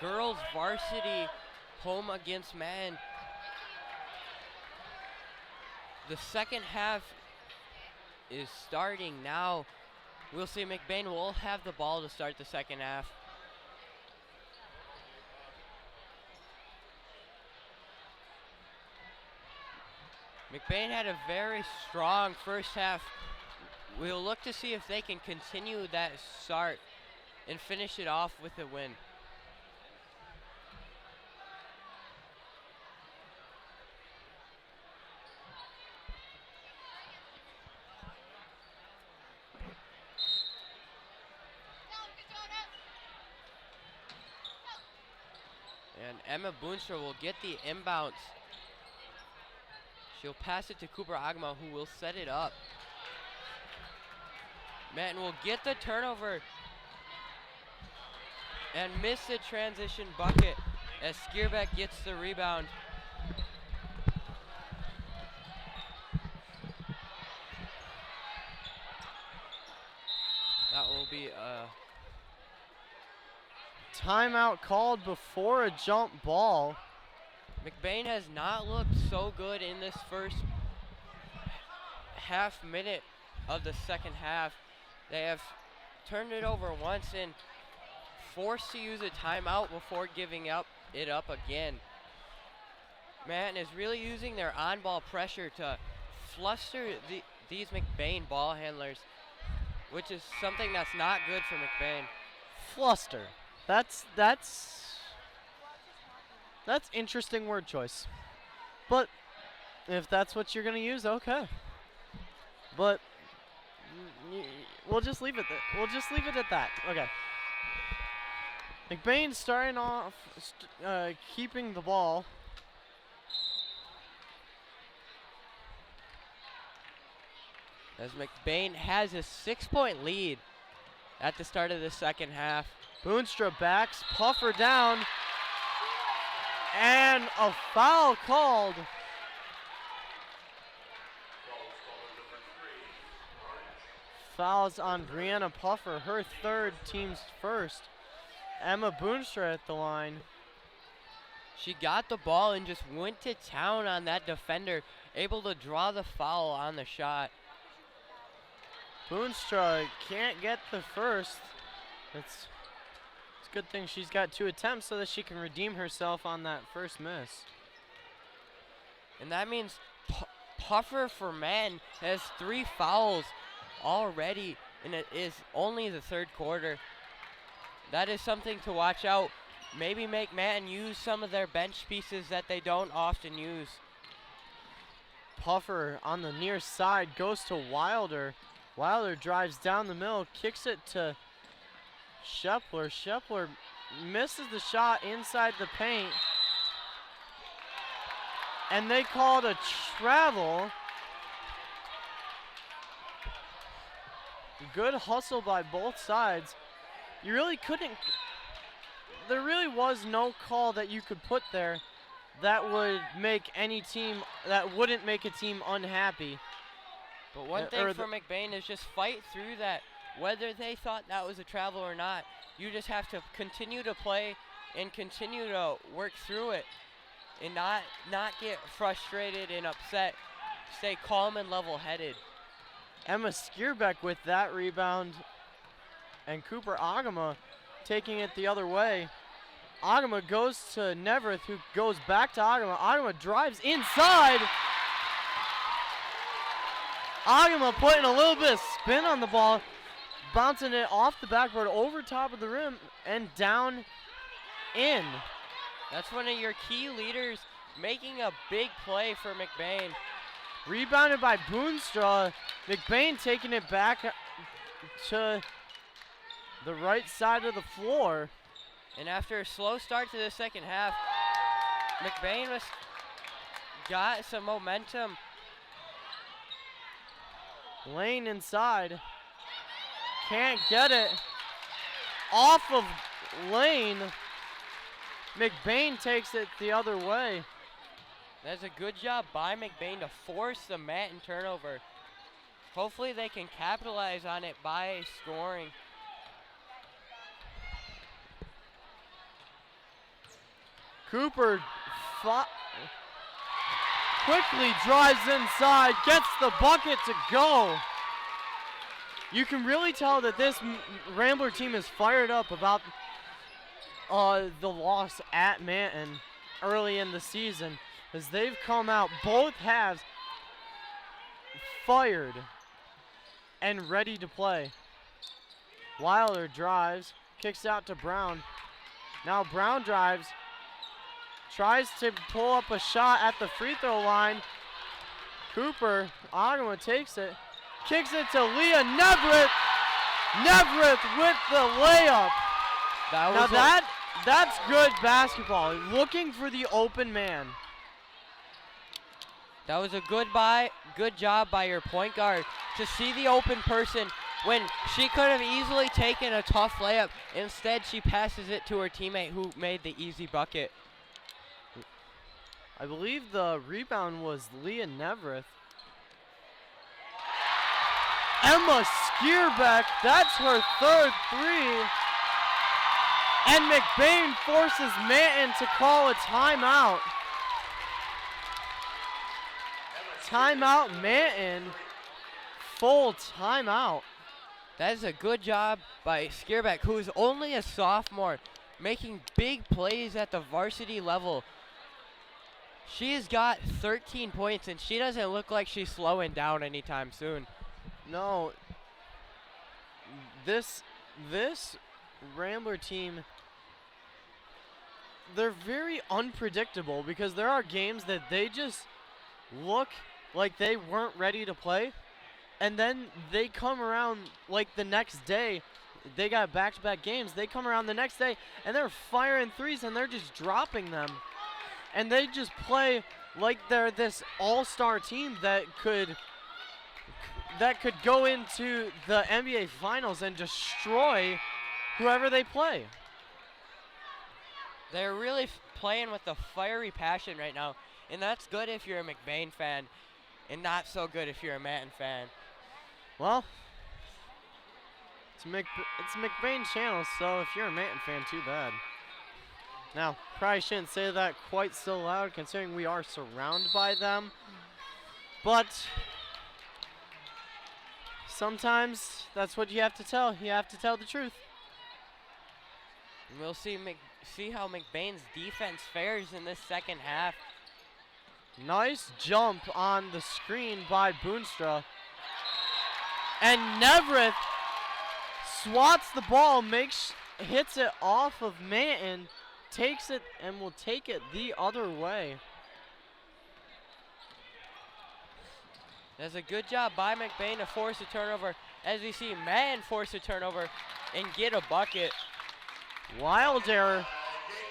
girls varsity home against Manton. The second half is starting now. We'll see. McBain will have the ball to start the second half. McBain had a very strong first half. We'll look to see if they can continue that start and finish it off with a win. And Emma Boonstra will get the inbounds. She'll pass it to Cooper Agma, who will set it up. Manton will get the turnover and miss the transition bucket as Skierbeck gets the rebound. That will be a timeout called before a jump ball. McBain has not looked so good in this first half minute of the second half. They have turned it over once and forced to use a timeout before giving it up again. Manton is really using their on-ball pressure to fluster these McBain ball handlers, which is something that's not good for McBain. Fluster. That's interesting word choice. But if that's what you're gonna use, okay. But we'll just leave it at that. Okay. McBain starting off, keeping the ball. As McBain has a 6-point lead at the start of the second half. Boonstra backs Puffer down. And a foul called. Fouls on Brianna Puffer, her third, team's first. Emma Boonstra at the line. She got the ball and just went to town on that defender, able to draw the foul on the shot. Boonstra can't get the first. It's a good thing she's got 2 attempts so that she can redeem herself on that first miss. And that means Puffer for men has 3 fouls already, and it is only the third quarter. That is something to watch out. Maybe make Manton use some of their bench pieces that they don't often use. Puffer on the near side goes to Wilder. Wilder drives down the middle, kicks it to Shepler. Shepler misses the shot inside the paint. And they called a travel. Good hustle by both sides. You really couldn't, there really was no call that you could put there that would make any team, that wouldn't make a team unhappy. But one thing for McBain is just fight through that. Whether they thought that was a travel or not, you just have to continue to play and continue to work through it and not get frustrated and upset. Stay calm and level-headed. Emma Skierbeck with that rebound, and Cooper Agama taking it the other way. Agama goes to Neverth, who goes back to Agama. Agama drives inside. Agama putting a little bit of spin on the ball, bouncing it off the backboard over top of the rim and down in. That's one of your key leaders making a big play for McBain. Rebounded by Boonstra. McBain taking it back to the right side of the floor. And after a slow start to the second half, McBain got some momentum. Lane inside. Can't get it. Off of Lane. McBain takes it the other way. That's a good job by McBain to force the Manton turnover. Hopefully they can capitalize on it by scoring. Cooper quickly drives inside, gets the bucket to go. You can really tell that this Rambler team is fired up about the loss at Manton early in the season, as they've come out both halves fired and ready to play. Wilder drives, kicks out to Brown. Now Brown drives, tries to pull up a shot at the free throw line. Cooper, Agama takes it, kicks it to Leah Neverett. Neverett with the layup. That's good basketball. Looking for the open man. That was a good job by your point guard to see the open person when she could have easily taken a tough layup. Instead, she passes it to her teammate who made the easy bucket. I believe the rebound was Leah Neverett. Emma Skierbeck, that's her third three. And McBain forces Manton to call a timeout. Timeout Manton, full timeout. That is a good job by Skierbeck, who is only a sophomore, making big plays at the varsity level. She has got 13 points, and she doesn't look like she's slowing down anytime soon. No, this Rambler team, they're very unpredictable because there are games that they just look like they weren't ready to play, and then they come around like the next day. They got back-to-back games. They come around the next day and they're firing threes and they're just dropping them. And they just play like they're this all-star team that could go into the NBA Finals and destroy whoever they play. They're really playing with a fiery passion right now, and that's good if you're a McBain fan, and not so good if you're a Manton fan. Well, it's McBain channel, so if you're a Manton fan, too bad. Now, probably shouldn't say that quite so loud considering we are surrounded by them, but sometimes that's what you have to tell. You have to tell the truth. And we'll see how McBain's defense fares in this second half. Nice jump on the screen by Boonstra. And Neverett swats the ball, hits it off of Manton, takes it, and will take it the other way. That's a good job by McBain to force a turnover, as we see Manton force a turnover and get a bucket. Wilder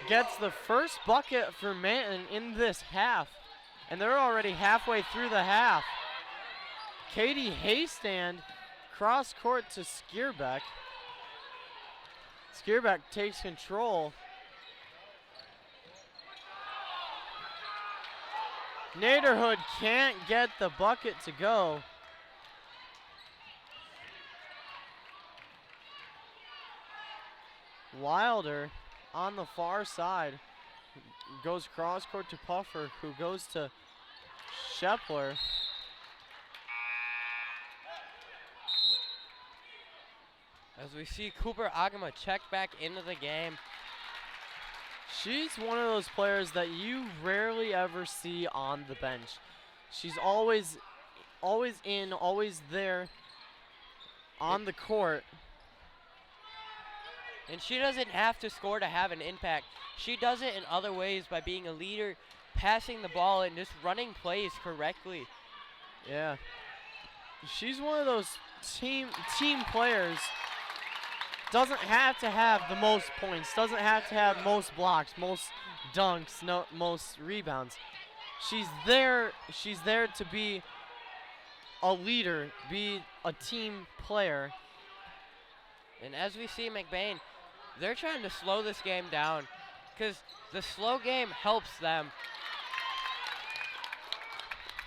gets the first bucket for Manton in this half, and they're already halfway through the half. Katie Haystand cross court to Skierbeck. Skierbeck takes control. Naderhood can't get the bucket to go. Wilder on the far side goes cross court to Puffer, who goes to Shepler. As we see Cooper Agama check back into the game. She's one of those players that you rarely ever see on the bench. She's always in, always there on the court. And she doesn't have to score to have an impact. She does it in other ways by being a leader, passing the ball, and just running plays correctly. Yeah. She's one of those team players. Doesn't have to have the most points, doesn't have to have most blocks, most dunks, most rebounds. She's there to be a leader, be a team player. And as we see McBain, they're trying to slow this game down because the slow game helps them.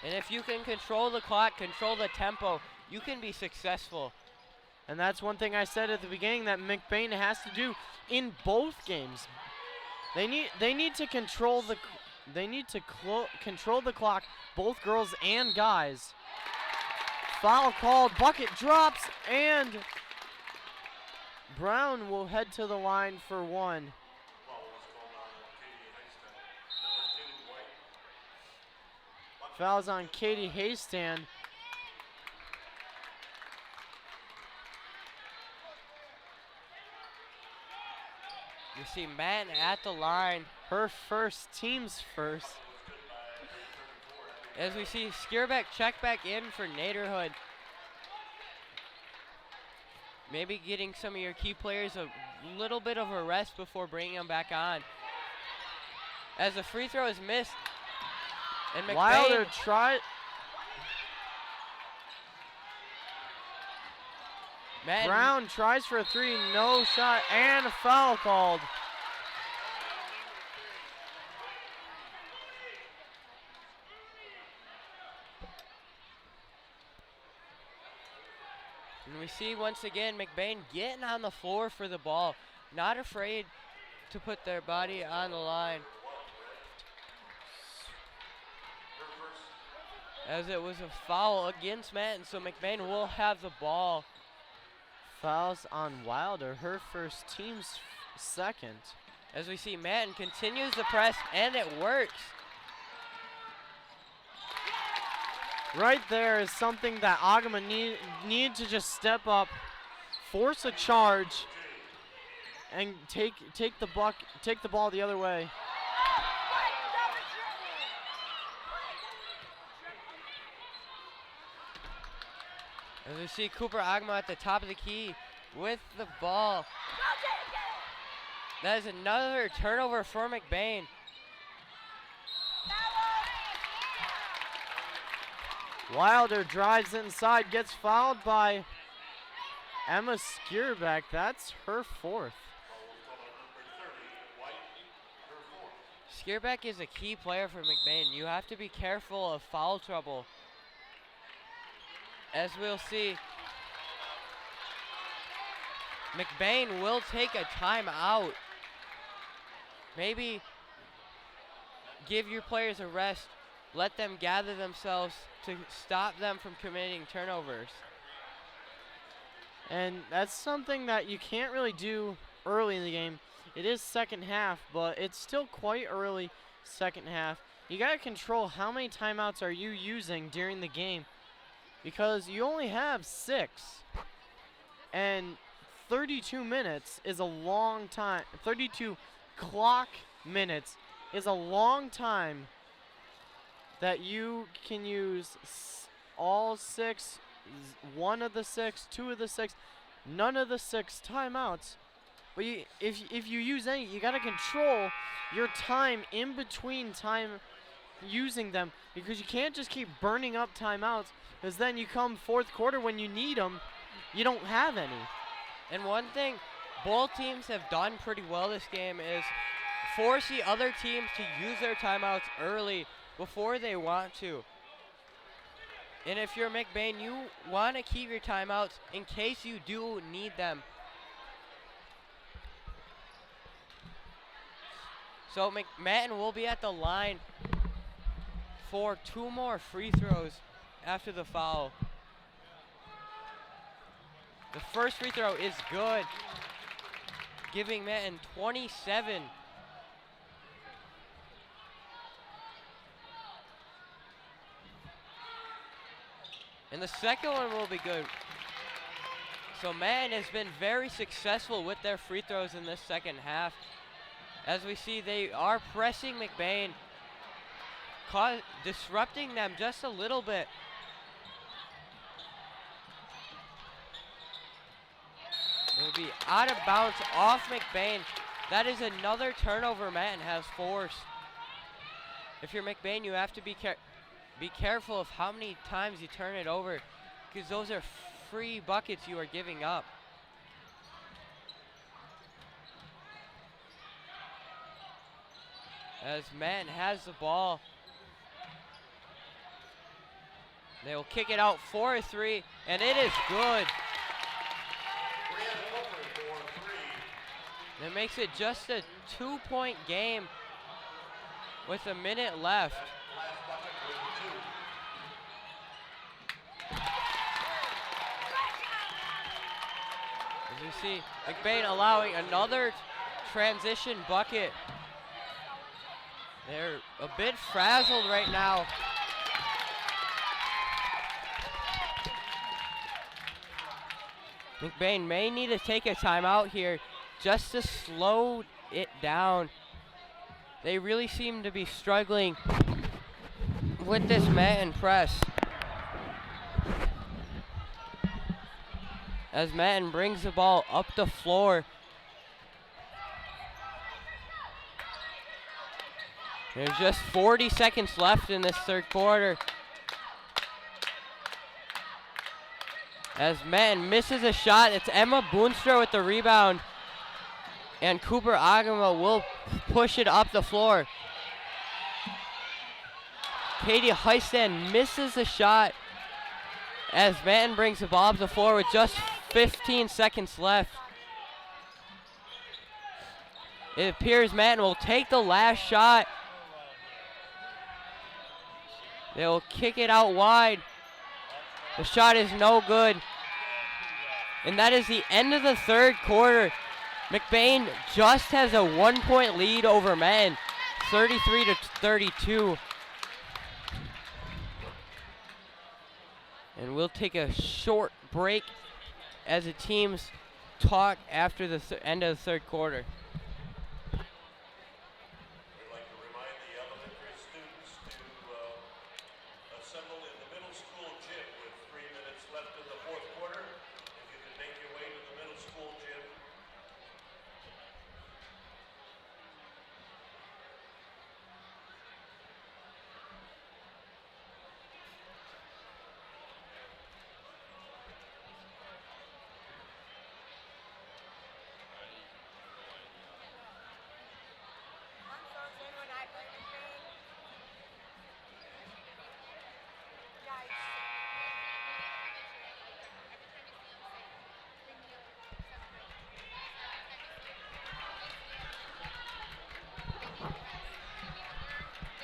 And if you can control the clock, control the tempo, you can be successful. And that's one thing I said at the beginning that McBain has to do in both games. They need to control the control the clock, both girls and guys. Foul called, bucket drops, and Brown will head to the line for one. Fouls on Katie Haystand. You see Manton at the line. Her first, team's first. As we see Skierbeck check back in for Naderhood. Maybe getting some of your key players a little bit of a rest before bringing them back on. As the free throw is missed. And McBain. Wilder tried. Brown tries for a three, no shot, and a foul called. And we see once again McBain getting on the floor for the ball, not afraid to put their body on the line. As it was a foul against Manton, so McBain will have the ball. Fouls on Wilder, her first, team's second. As we see Manton continues the press, and it works. Right there is something that Agama need to just step up, force a charge, and take the ball the other way. As we see Cooper Agama at the top of the key with the ball. That is another turnover for McBain. Wilder drives inside, gets fouled by Emma Skierbeck. That's her fourth. Skierbeck is a key player for McBain. You have to be careful of foul trouble. As we'll see, McBain will take a timeout. Maybe give your players a rest. Let them gather themselves to stop them from committing turnovers. And that's something that you can't really do early in the game. It is second half, but it's still quite early second half. You got to control how many timeouts are you using during the game, because you only have 6. And 32 minutes is a long time. 32 clock minutes is a long time that you can use all 6, 1 of the 6, 2 of the 6, none of the 6 timeouts. But if you use any, you got to control your time in between time using them, because you can't just keep burning up timeouts, because then you come fourth quarter when you need them, you don't have any. And one thing both teams have done pretty well this game is force the other teams to use their timeouts early before they want to. And if you're McBain, you want to keep your timeouts in case you do need them. So Manton will be at the line for 2 more free throws after the foul. The first free throw is good, giving Manton 27. And the second one will be good. So Manton has been very successful with their free throws in this second half. As we see, they are pressing McBain, disrupting them just a little bit. It will be out of bounds off McBain. That is another turnover Manton has forced. If you're McBain, you have to be careful of how many times you turn it over, because those are free buckets you are giving up. As Manton has the ball, they will kick it out for a 3, and it is good. It makes it just a 2-point game with a minute left. As you see, McBain allowing another transition bucket. They're a bit frazzled right now. McBain may need to take a timeout here just to slow it down. They really seem to be struggling with this Manton press. As Manton brings the ball up the floor. There's just 40 seconds left in this third quarter. As Manton misses a shot, it's Emma Boonstra with the rebound. And Cooper Agama will push it up the floor. Katie Heistan misses a shot as Manton brings the ball up the floor with just 15 seconds left. It appears Manton will take the last shot. They will kick it out wide. The shot is no good. And that is the end of the third quarter. McBain just has a 1-point lead over Manton, 33-32. And we'll take a short break as the teams talk after the end of the third quarter. We'd like to remind the elementary students to assemble in the middle school gym with 3 minutes left in the fourth quarter. If you can make your way to the middle school gym.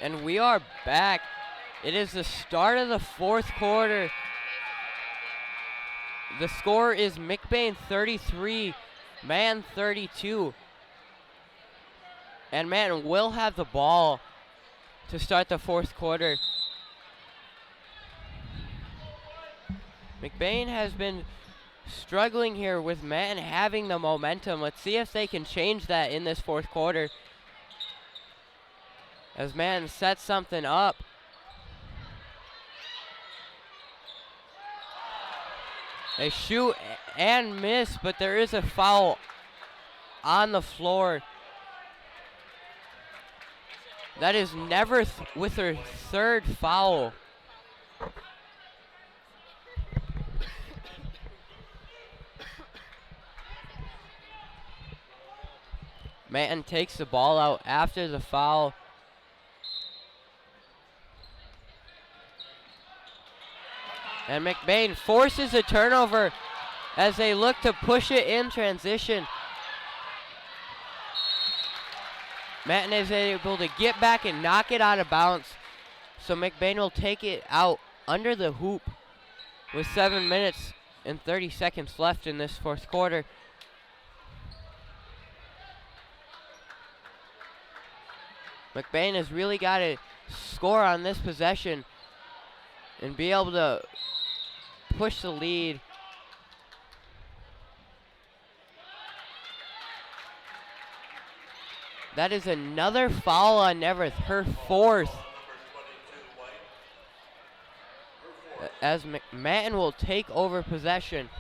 And we are back. It is the start of the fourth quarter. The score is McBain 33, Manton 32. And Manton will have the ball to start the fourth quarter. McBain has been struggling here with Manton having the momentum. Let's see if they can change that in this fourth quarter. As Manton sets something up. They shoot and miss, but there is a foul on the floor. That is Never with her third foul. Manton takes the ball out after the foul. And McBain forces a turnover as they look to push it in transition. Manton is able to get back and knock it out of bounds. So McBain will take it out under the hoop with 7 minutes and 30 seconds left in this fourth quarter. McBain has really got to score on this possession and be able to push the lead. That is another foul on Neverth, her fourth. As Manton will take over possession.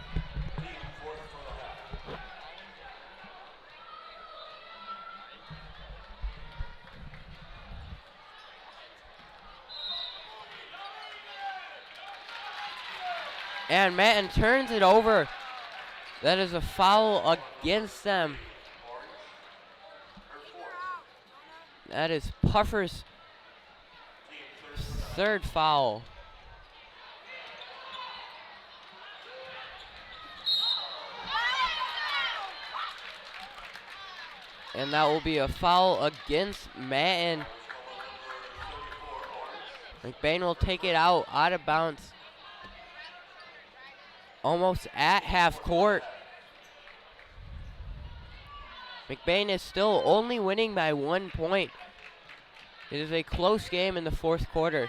And Manton turns it over. That is a foul against them. That is Puffer's third foul. And that will be a foul against Manton. McBain will take it out of bounds. Almost at half court. McBain is still only winning by 1 point. It is a close game in the fourth quarter.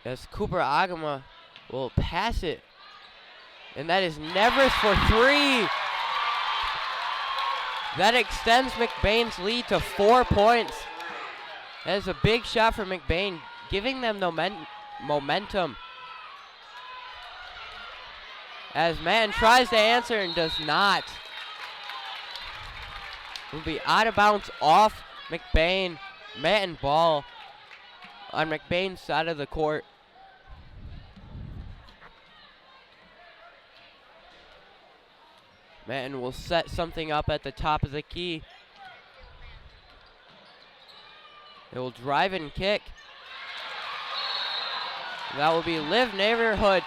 As Cooper Agama will pass it. And that is Nevers for 3. That extends McBain's lead to 4 points. That is a big shot for McBain, giving them momentum. As Manton tries to answer and does not. Will be out of bounds off McBain. Manton ball on McBain's side of the court. Manton will set something up at the top of the key. It will drive and kick. That will be Liv Neighborhood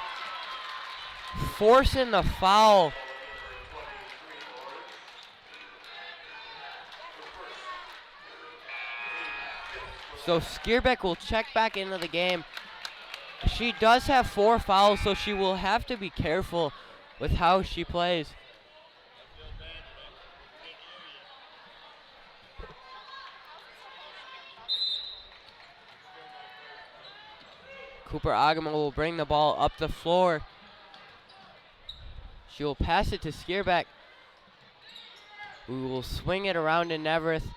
forcing the foul. So Skierbeck will check back into the game. She does have 4 fouls, so she will have to be careful with how she plays. Cooper Agama will bring the ball up the floor. She will pass it to Skierbeck, who will swing it around to Neverth.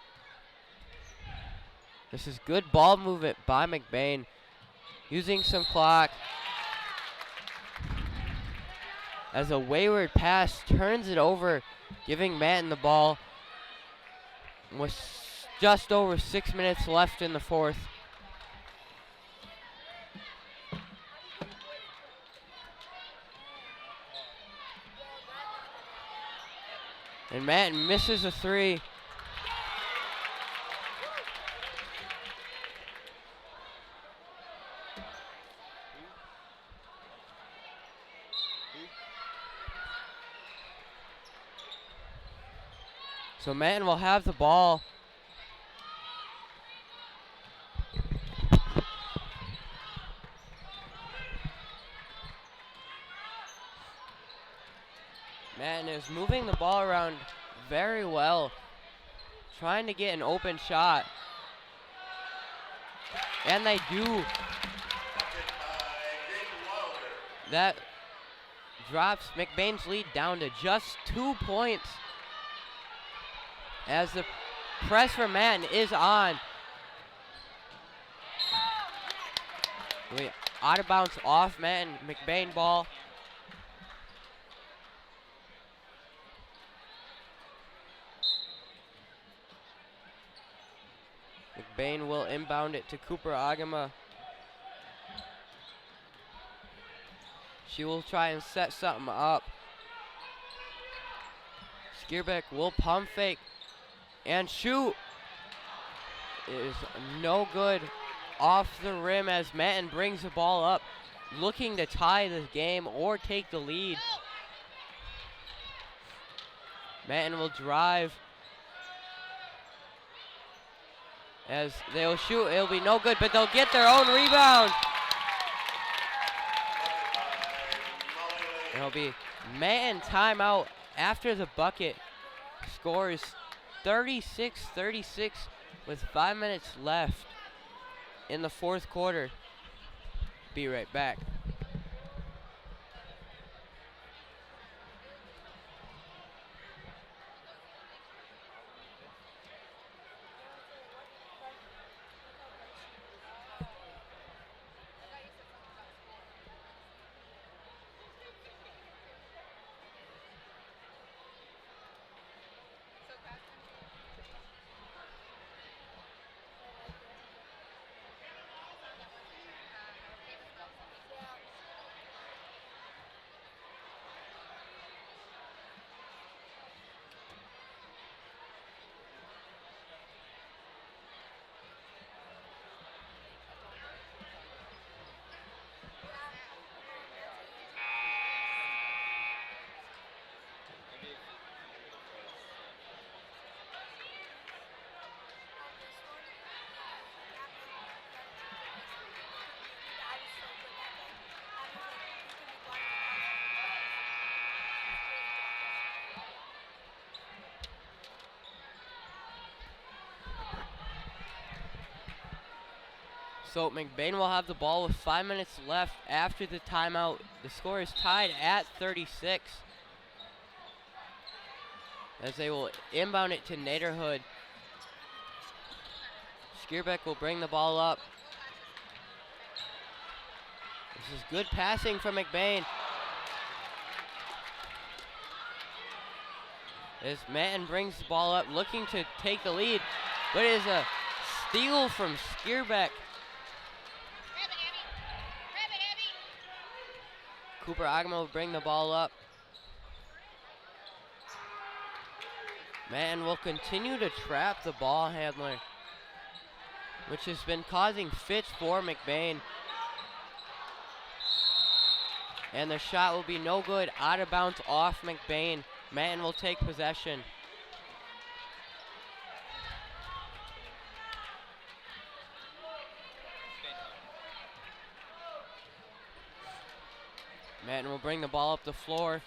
This is good ball movement by McBain, using some clock. As a wayward pass turns it over, giving Manton the ball. With just over 6 minutes left in the fourth. And Manton misses a 3. So Manton will have the ball. Manton is moving the ball around very well, trying to get an open shot. And they do. That drops McBain's lead down to just 2 points. As the press for Manton is on. Out of bounds off Manton. McBain ball. McBain will inbound it to Cooper Agama. She will try and set something up. Skierbeck will pump fake and shoot. It is no good off the rim as Manton brings the ball up, looking to tie the game or take the lead. Manton will drive. As they'll shoot, it'll be no good, but they'll get their own rebound. It'll be Manton timeout after the bucket. Scores 36-36 with 5 minutes left in the fourth quarter. Be right back. So McBain will have the ball with 5 minutes left after the timeout. The score is tied at 36. As they will inbound it to Naderhood. Skierbeck will bring the ball up. This is good passing from McBain. As Manton brings the ball up, looking to take the lead, but it is a steal from Skierbeck. Cooper Agama will bring the ball up. Manton will continue to trap the ball handler, which has been causing fits for McBain. And the shot will be no good, out of bounds off McBain. Manton will take possession. Manton will bring the ball up the floor.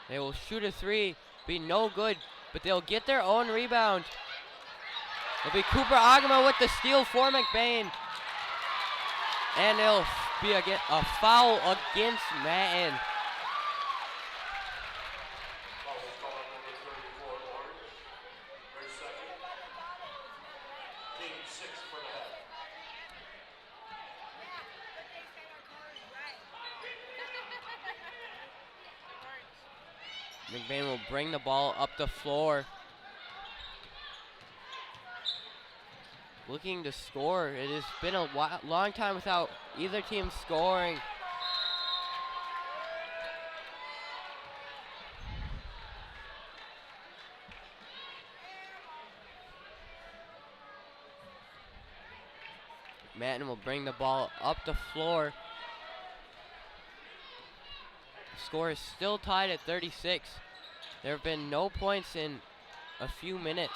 They will shoot a three, be no good, but they'll get their own rebound. It'll be Cooper Agama with the steal for McBain. And it'll be a foul against Manton. Foul is called on number 34, Orange. Their second. Team 6 for the half. McBain will bring the ball up the floor. Looking to score. It has been a long time without either team scoring. Manton will bring the ball up the floor. The score is still tied at 36. There have been no points in a few minutes.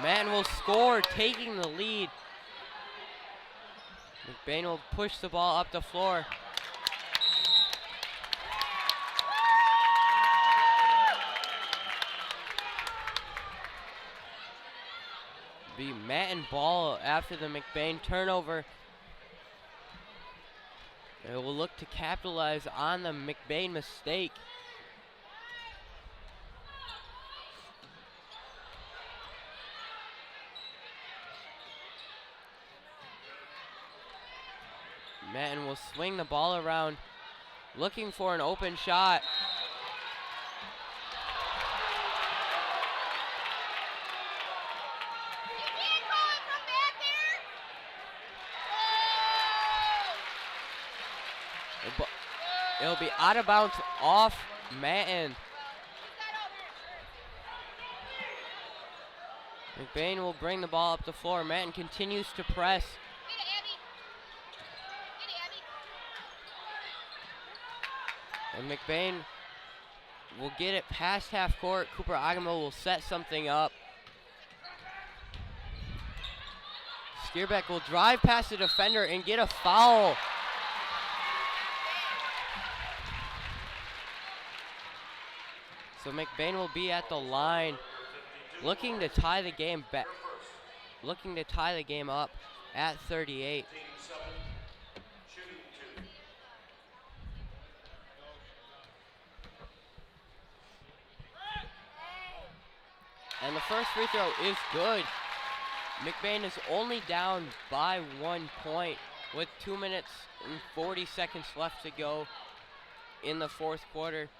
Manton will score, taking the lead. McBain will push the ball up the floor. Be Manton ball after the McBain turnover. They will look to capitalize on the McBain mistake. Manton will swing the ball around, looking for an open shot. It'll be out of bounds off Manton. McBain will bring the ball up the floor. Manton continues to press. And McBain will get it past half court. Cooper Agama will set something up. Skierbeck will drive past the defender and get a foul. So McBain will be at the line, looking to tie the game back, looking to tie the game up at 38. Team 7, shooting 2. And the first free throw is good. McBain is only down by 1 point with 2 minutes and 40 seconds left to go in the fourth quarter.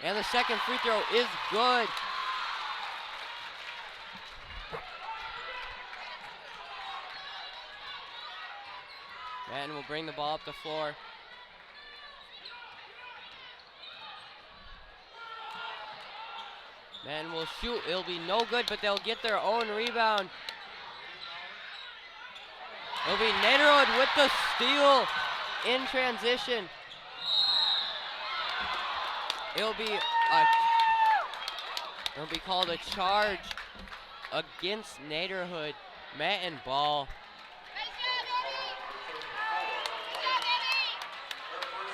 And the second free throw is good. Manton will bring the ball up the floor. Manton will shoot. It'll be no good, but they'll get their own rebound. It'll be Naderwood with the steal in transition. It'll be called a charge against Naderhood. Manton ball. Their first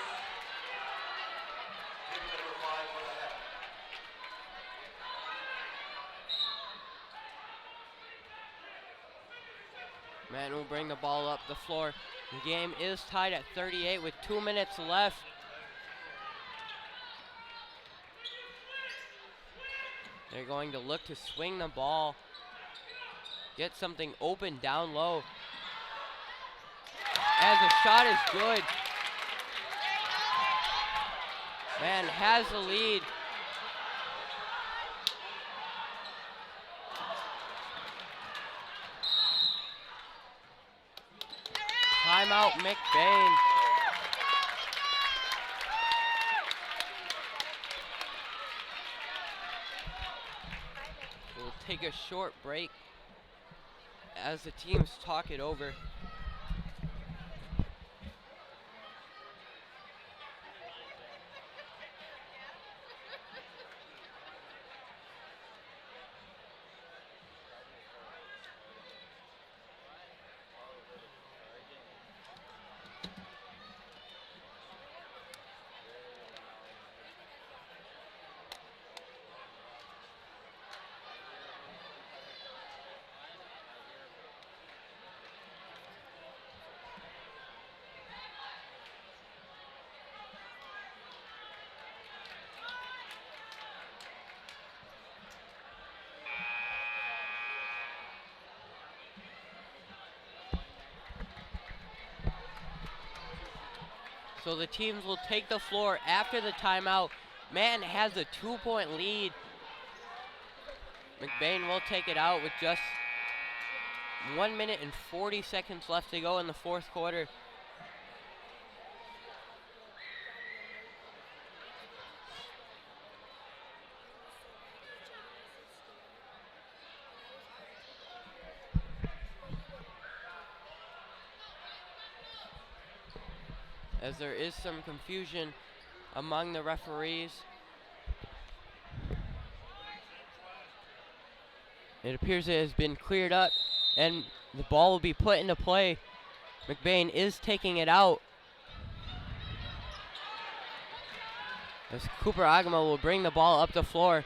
Manton will bring the ball up the floor. The game is tied at 38 with 2 minutes left. They're going to look to swing the ball, get something open down low. As the shot is good. Man has the lead. Timeout, McBain. We'll take a short break as the teams talk it over. So the teams will take the floor after the timeout. Manton has a 2-point lead. McBain will take it out with just 1 minute and 40 seconds left to go in the fourth quarter. As there is some confusion among the referees. It appears it has been cleared up and the ball will be put into play. McBain is taking it out. As Cooper Agama will bring the ball up the floor.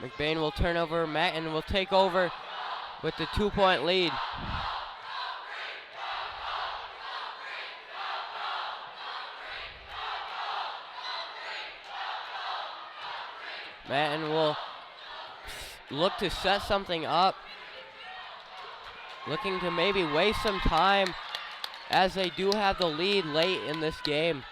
McBain will turn over. Manton will take over with the 2-point lead. Manton will look to set something up. Looking to maybe waste some time as they do have the lead late in this game.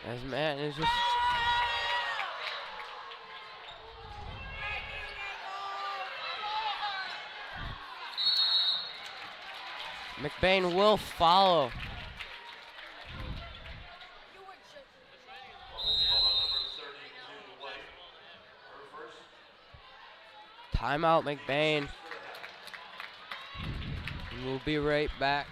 As Manton is just McBain will follow. Timeout, McBain. We'll be right back.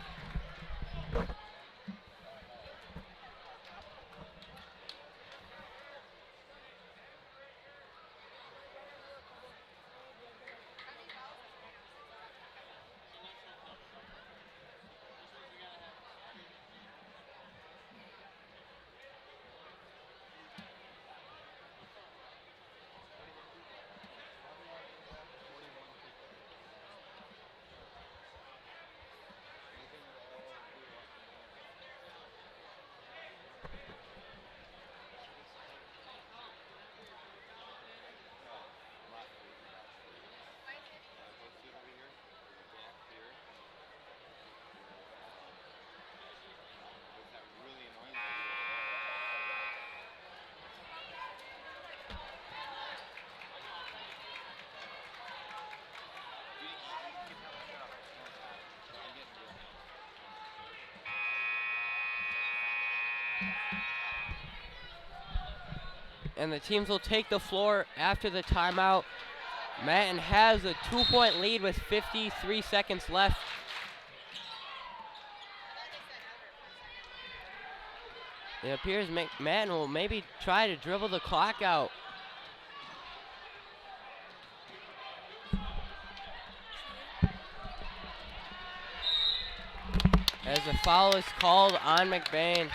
And the teams will take the floor after the timeout. Manton has a 2-point lead with 53 seconds left. It appears Manton will maybe try to dribble the clock out. As a foul is called on McBain.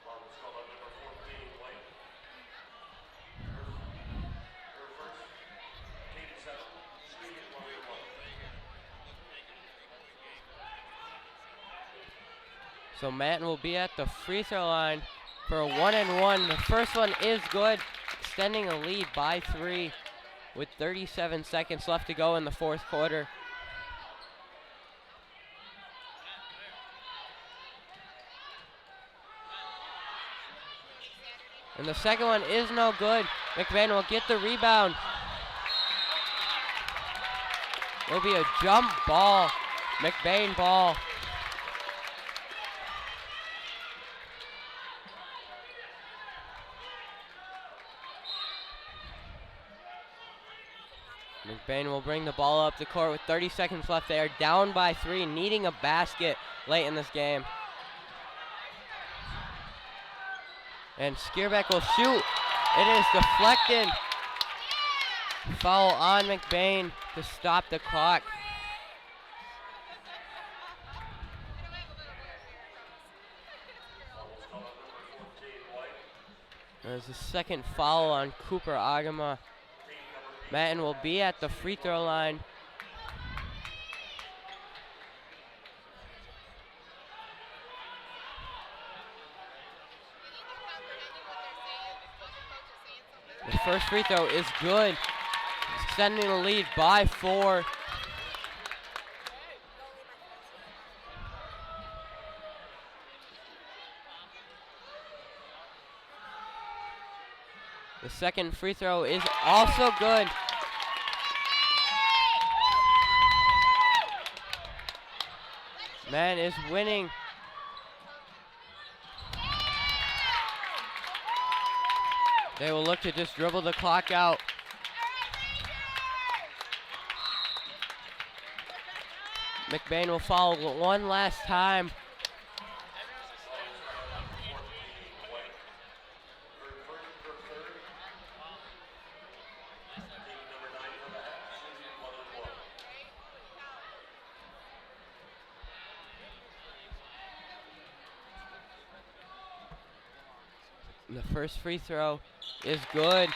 Foul is called on number 14, White. Her first, team 7, shooting at 1-1. So Manton will be at the free throw line for a 1-and-1. The first one is good, extending a lead by 3 with 37 seconds left to go in the fourth quarter. And the second one is no good. McBain will get the rebound. It'll be a jump ball, McBain ball. McBain will bring the ball up the court with 30 seconds left. They are down by 3, needing a basket late in this game. And Skierbeck will shoot. It is deflected. Foul on McBain to stop the clock. Foul is called on number 14, White. There's a second foul on Cooper Agama. Team number 8. Manton will be at the free throw line. The first free throw is good, extending the lead by 4. The second free throw is also good. Man is winning. They will look to just dribble the clock out. McBain will foul one last time. The first free throw is good,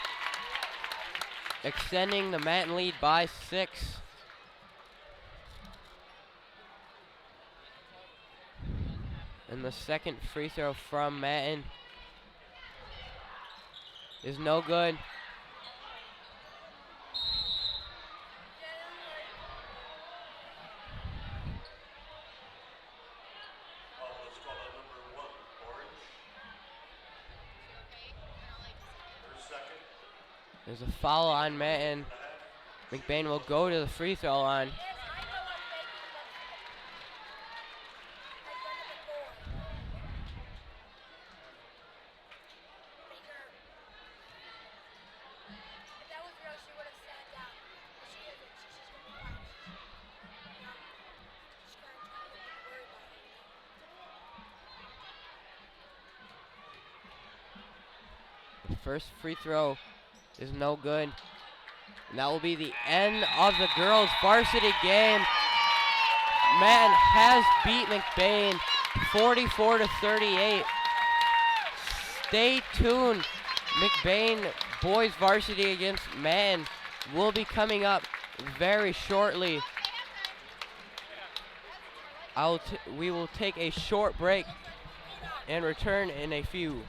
extending the Manton lead by 6. And the second free throw from Manton is no good. There's a foul on Manton. McBain will go to the free throw line. The first free throw is no good. And that will be the end of the girls' varsity game. Manton has beat McBain 44-38. Stay tuned. McBain boys varsity against Manton will be coming up very shortly. We will take a short break and return in a few.